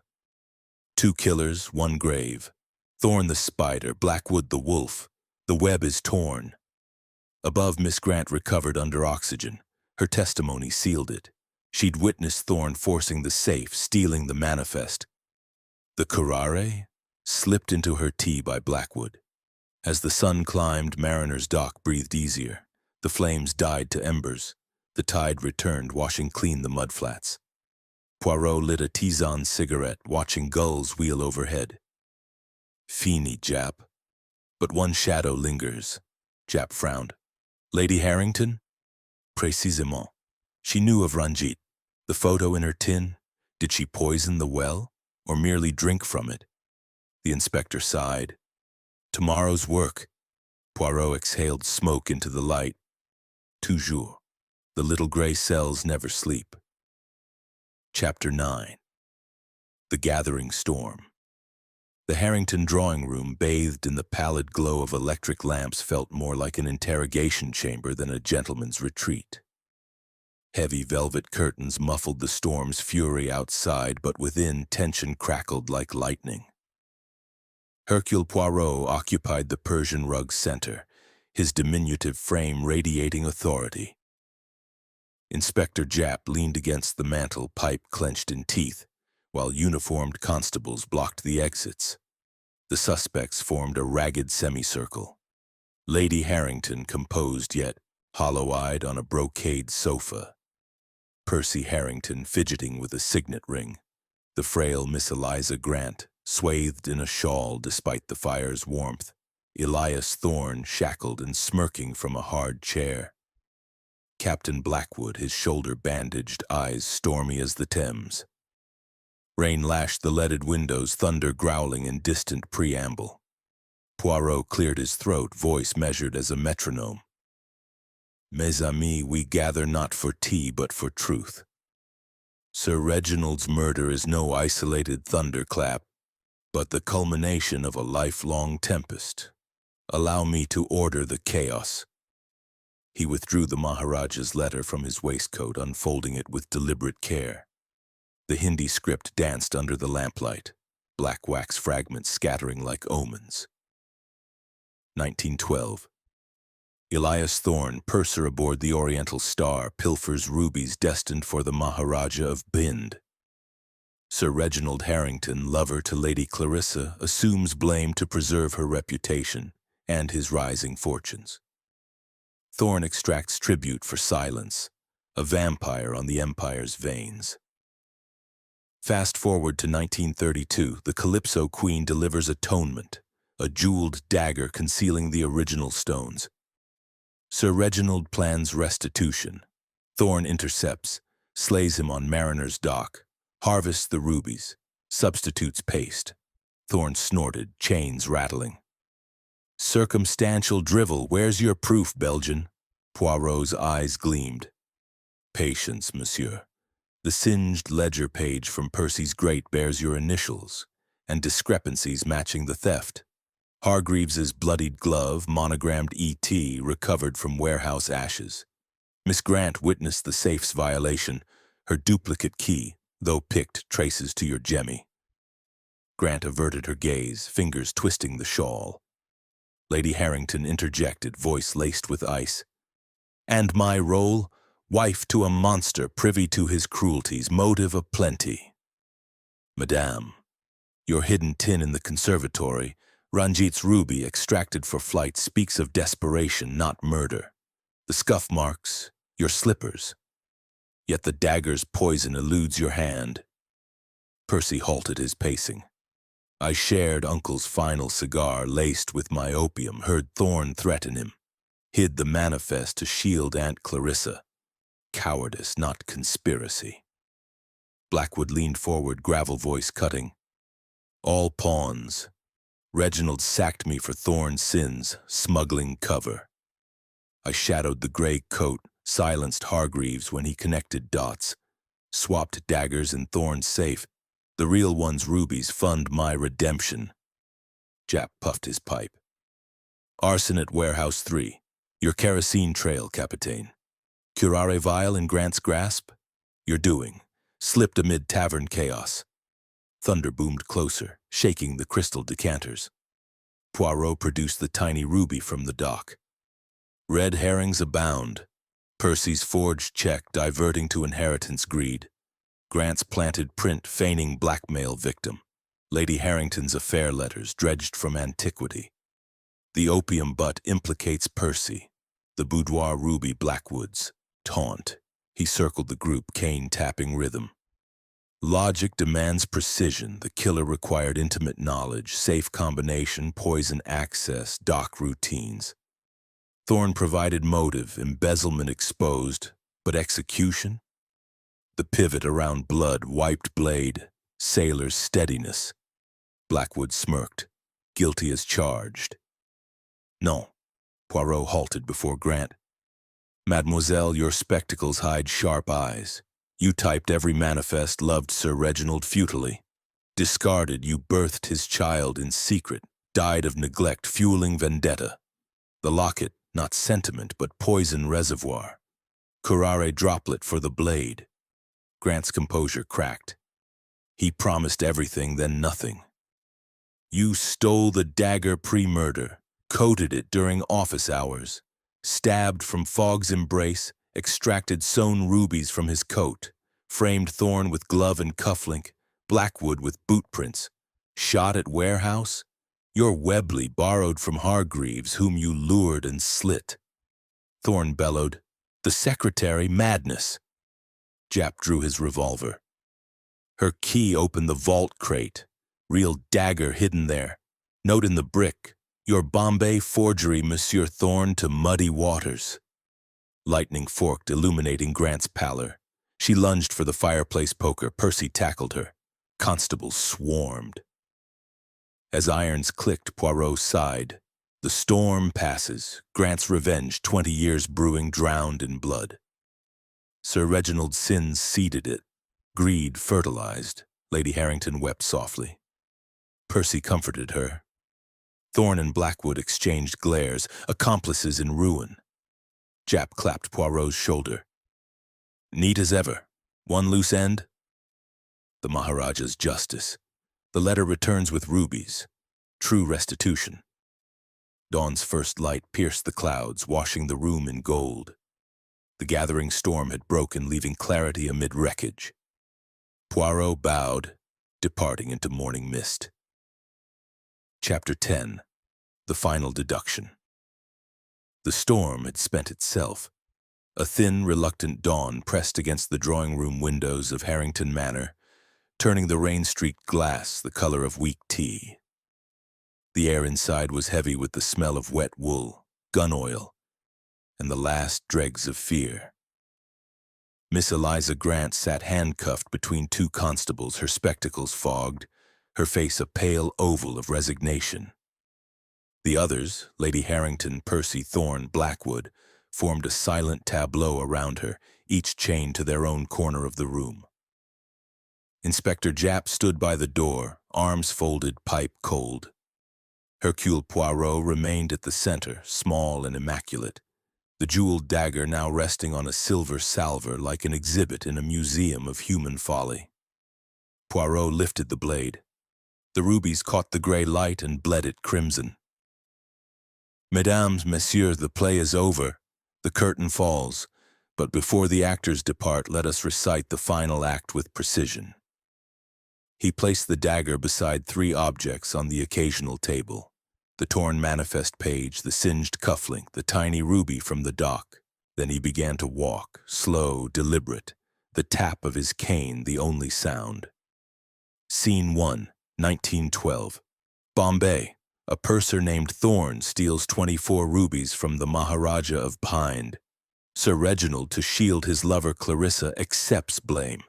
"Two killers, one grave. Thorne the spider, Blackwood the wolf. The web is torn." Above, Miss Grant recovered under oxygen. Her testimony sealed it. She'd witnessed Thorne forcing the safe, stealing the manifest. The curare slipped into her tea by Blackwood. As the sun climbed, Mariner's Dock breathed easier. The flames died to embers. The tide returned, washing clean the mudflats. Poirot lit a Tizan cigarette, watching gulls wheel overhead. "Fini, Jap. But one shadow lingers." Jap frowned. "Lady Harrington?" "Précisément. She knew of Ranjit. The photo in her tin. Did she poison the well, or merely drink from it?" The inspector sighed. "Tomorrow's work." Poirot exhaled smoke into the light. "Toujours. The little gray cells never sleep." Chapter 9. The Gathering Storm. The Harrington drawing room, bathed in the pallid glow of electric lamps, felt more like an interrogation chamber than a gentleman's retreat. Heavy velvet curtains muffled the storm's fury outside, but within tension crackled like lightning. Hercule Poirot occupied the Persian rug's center, his diminutive frame radiating authority. Inspector Jap leaned against the mantel, pipe clenched in teeth, while uniformed constables blocked the exits. The suspects formed a ragged semicircle. Lady Harrington composed yet hollow-eyed on a brocade sofa. Percy Harrington fidgeting with a signet ring. The frail Miss Eliza Grant, swathed in a shawl despite the fire's warmth. Elias Thorne shackled and smirking from a hard chair. Captain Blackwood, his shoulder bandaged, eyes stormy as the Thames. Rain lashed the leaded windows, thunder growling in distant preamble. Poirot cleared his throat, voice measured as a metronome. Mes amis, we gather not for tea, but for truth. Sir Reginald's murder is no isolated thunderclap, but the culmination of a lifelong tempest. Allow me to order the chaos. He withdrew the Maharaja's letter from his waistcoat, unfolding it with deliberate care. The Hindi script danced under the lamplight, black wax fragments scattering like omens. 1912. Elias Thorne, purser aboard the Oriental Star, pilfers rubies destined for the Maharaja of Bind. Sir Reginald Harrington, lover to Lady Clarissa, assumes blame to preserve her reputation and his rising fortunes. Thorne extracts tribute for silence, a vampire on the Empire's veins. Fast forward to 1932, the Calypso Queen delivers atonement, a jeweled dagger concealing the original stones. Sir Reginald plans restitution. Thorne intercepts, slays him on Mariner's Dock, harvests the rubies, substitutes paste. Thorne snorted, chains rattling. Circumstantial drivel, where's your proof, Belgian? Poirot's eyes gleamed. Patience, monsieur. The singed ledger page from Percy's grate bears your initials, and discrepancies matching the theft. Hargreaves's bloodied glove, monogrammed E.T., recovered from warehouse ashes. Miss Grant witnessed the safe's violation, her duplicate key, though picked, traces to your jemmy. Grant averted her gaze, fingers twisting the shawl. Lady Harrington interjected, voice laced with ice. And my role? Wife to a monster, privy to his cruelties, motive aplenty. Madame, your hidden tin in the conservatory, Ranjit's ruby extracted for flight, speaks of desperation, not murder. The scuff marks, your slippers. Yet the dagger's poison eludes your hand. Percy halted his pacing. I shared Uncle's final cigar laced with my opium, heard Thorne threaten him, hid the manifest to shield Aunt Clarissa. Cowardice, not conspiracy. Blackwood leaned forward, gravel voice cutting. All pawns. Reginald sacked me for Thorne's sins, smuggling cover. I shadowed the gray coat, silenced Hargreaves when he connected dots, swapped daggers in Thorne's safe. The real one's rubies fund my redemption. Jap puffed his pipe. Arson at Warehouse 3. Your kerosene trail, Capitaine. Curare vial in Grant's grasp? Your doing. Slipped amid tavern chaos. Thunder boomed closer, shaking the crystal decanters. Poirot produced the tiny ruby from the dock. Red herrings abound. Percy's forged check diverting to inheritance greed. Grant's planted print feigning blackmail victim. Lady Harrington's affair letters dredged from antiquity. The opium butt implicates Percy. The boudoir ruby Blackwood's. Taunt. He circled the group, cane tapping rhythm. Logic demands precision. The killer required intimate knowledge, safe combination, poison access, dock routines. Thorne provided motive, embezzlement exposed, but execution? The pivot around blood, wiped blade, sailor's steadiness. Blackwood smirked, guilty as charged. No. Poirot halted before Grant. Mademoiselle, your spectacles hide sharp eyes. You typed every manifest, loved Sir Reginald futilely. Discarded, you birthed his child in secret, died of neglect, fueling vendetta. The locket, not sentiment, but poison reservoir. Curare droplet for the blade. Grant's composure cracked. He promised everything, then nothing. You stole the dagger pre-murder, coated it during office hours, stabbed from Fogg's embrace, extracted sewn rubies from his coat, framed Thorne with glove and cufflink, Blackwood with boot prints, shot at warehouse, your Webley borrowed from Hargreaves, whom you lured and slit. Thorne bellowed, the secretary, madness. Jap drew his revolver. Her key opened the vault crate, real dagger hidden there. Note in the brick, your Bombay forgery, Monsieur Thorne, to muddy waters. Lightning forked, illuminating Grant's pallor. She lunged for the fireplace poker. Percy tackled her. Constables swarmed. As irons clicked, Poirot sighed. The storm passes. Grant's revenge, 20 years brewing, drowned in blood. Sir Reginald's sins seeded it. Greed fertilized. Lady Harrington wept softly. Percy comforted her. Thorne and Blackwood exchanged glares, accomplices in ruin. Japp clapped Poirot's shoulder. Neat as ever. One loose end? The Maharaja's justice. The letter returns with rubies. True restitution. Dawn's first light pierced the clouds, washing the room in gold. The gathering storm had broken, leaving clarity amid wreckage. Poirot bowed, departing into morning mist. Chapter 10. The Final Deduction. The storm had spent itself. A thin, reluctant dawn pressed against the drawing-room windows of Harrington Manor, turning the rain-streaked glass the color of weak tea. The air inside was heavy with the smell of wet wool, gun oil, and the last dregs of fear. Miss Eliza Grant sat handcuffed between two constables, her spectacles fogged, her face a pale oval of resignation. The others, Lady Harrington, Percy, Thorne, Blackwood, formed a silent tableau around her, each chained to their own corner of the room. Inspector Japp stood by the door, arms folded, pipe cold. Hercule Poirot remained at the center, small and immaculate, the jeweled dagger now resting on a silver salver like an exhibit in a museum of human folly. Poirot lifted the blade. The rubies caught the gray light and bled it crimson. Mesdames, messieurs, the play is over. The curtain falls, but before the actors depart, let us recite the final act with precision. He placed the dagger beside three objects on the occasional table: the torn manifest page, the singed cufflink, the tiny ruby from the dock. Then he began to walk, slow, deliberate, the tap of his cane the only sound. Scene 1, 1912. Bombay. A purser named Thorne steals 24 rubies from the Maharaja of Hind. Sir Reginald, to shield his lover Clarissa, accepts blame.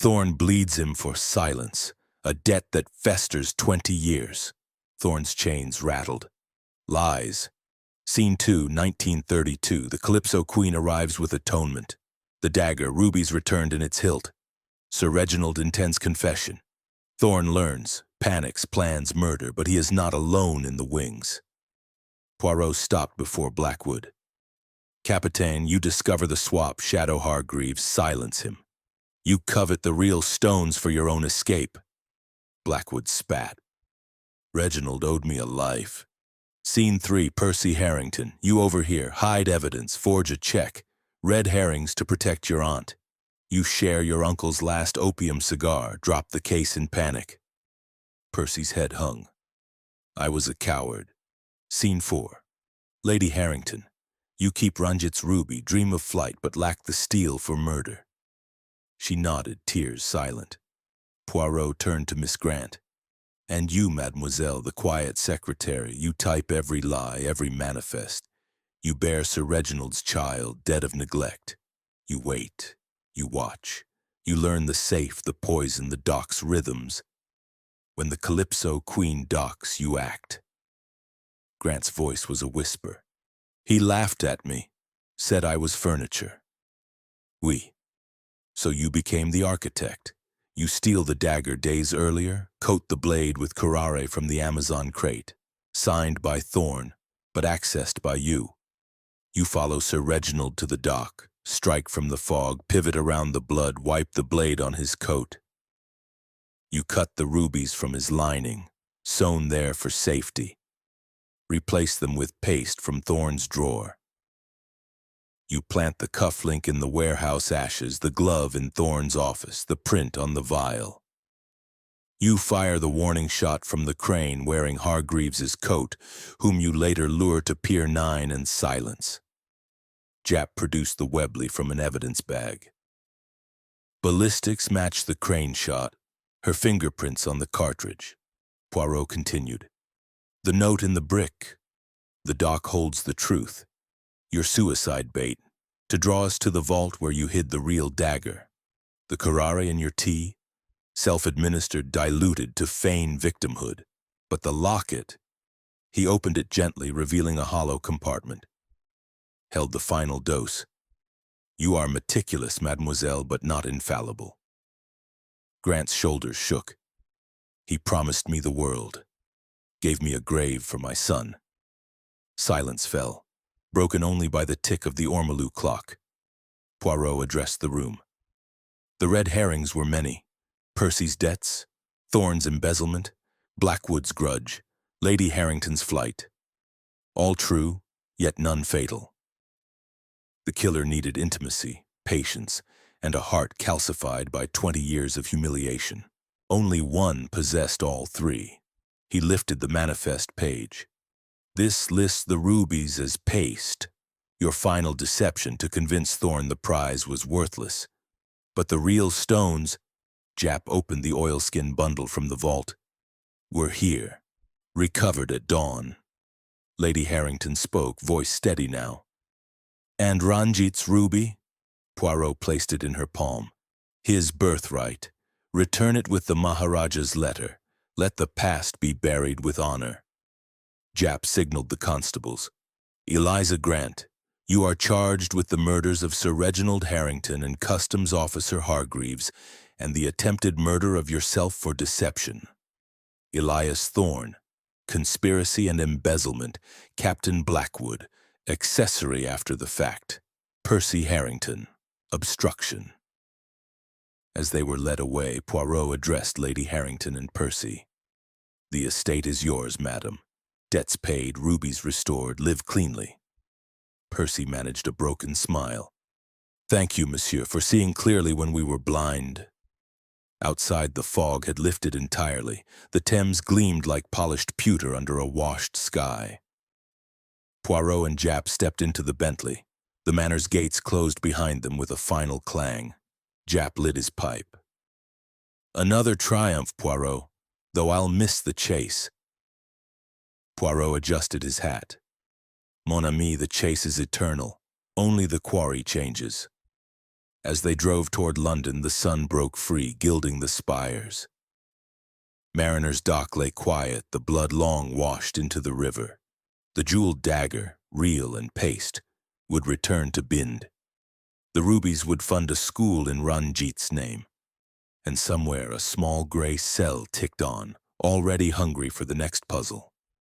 Thorne bleeds him for silence, a debt that festers 20 years. Thorne's chains rattled. Lies. Scene 2, 1932. The Calypso Queen arrives with atonement. The dagger, rubies returned in its hilt. Sir Reginald intends confession. Thorne learns, panics, plans murder, but he is not alone in the wings. Poirot stopped before Blackwood. Capitaine, you discover the swap. Shadow Hargreaves, silence him. You covet the real stones for your own escape. Blackwood spat. Reginald owed me a life. Scene 3, Percy Harrington. You over here, hide evidence, forge a check. Red herrings to protect your aunt. You share your uncle's last opium cigar, drop the case in panic. Percy's head hung. I was a coward. Scene 4. Lady Harrington. You keep Ranjit's ruby, dream of flight, but lack the steel for murder. She nodded, tears silent. Poirot turned to Miss Grant. And you, mademoiselle, the quiet secretary, you type every lie, every manifest. You bear Sir Reginald's child, dead of neglect. You wait. You watch. You learn the safe, the poison, the dock's rhythms. When the Calypso Queen docks, you act. Grant's voice was a whisper. He laughed at me, said I was furniture. Oui. So you became the architect. You steal the dagger days earlier, coat the blade with curare from the Amazon crate, signed by Thorne, but accessed by you. You follow Sir Reginald to the dock, strike from the fog, pivot around the blood, wipe the blade on his coat. You cut the rubies from his lining, sewn there for safety. Replace them with paste from Thorne's drawer. You plant the cufflink in the warehouse ashes, the glove in Thorne's office, the print on the vial. You fire the warning shot from the crane wearing Hargreaves's coat, whom you later lure to Pier 9 and silence. Japp produced the Webley from an evidence bag. Ballistics matched the crane shot, her fingerprints on the cartridge. Poirot continued. The note in the brick. The dock holds the truth. Your suicide bait, to draw us to the vault where you hid the real dagger. The curare in your tea, self-administered, diluted to feign victimhood. But the locket, he opened it gently, revealing a hollow compartment. Held the final dose. You are meticulous, mademoiselle, but not infallible. Grant's shoulders shook. He promised me the world. Gave me a grave for my son. Silence fell, broken only by the tick of the ormolu clock. Poirot addressed the room. The red herrings were many. Percy's debts, Thorne's embezzlement, Blackwood's grudge, Lady Harrington's flight. All true, yet none fatal. The killer needed intimacy, patience, and a heart calcified by 20 years of humiliation. Only one possessed all three. He lifted the manifest page. This lists the rubies as paste, your final deception to convince Thorne the prize was worthless. But the real stones, Japp opened the oilskin bundle from the vault, were here, recovered at dawn. Lady Harrington spoke, voice steady now. And Ranjit's ruby? Poirot placed it in her palm. His birthright. Return it with the Maharaja's letter. Let the past be buried with honor. Japp signaled the constables. Eliza Grant, you are charged with the murders of Sir Reginald Harrington and Customs Officer Hargreaves and the attempted murder of yourself for deception. Elias Thorne, conspiracy and embezzlement, Captain Blackwood, accessory after the fact, Percy Harrington, obstruction. As they were led away, Poirot addressed Lady Harrington and Percy. The estate is yours, madam. Debts paid, rubies restored, live cleanly. Percy managed a broken smile. Thank you, monsieur, for seeing clearly when we were blind. Outside, the fog had lifted entirely. The Thames gleamed like polished pewter under a washed sky. Poirot and Japp stepped into the Bentley. The manor's gates closed behind them with a final clang. Japp lit his pipe. Another triumph, Poirot, though I'll miss the chase. Poirot adjusted his hat. Mon ami, the chase is eternal. Only the quarry changes. As they drove toward London, the sun broke free, gilding the spires. Mariner's Dock lay quiet, the blood long washed into the river. The jeweled dagger, real and paste, would return to Bind. The rubies would fund a school in Ranjit's name. And somewhere a small gray cell ticked on, already hungry for the next puzzle.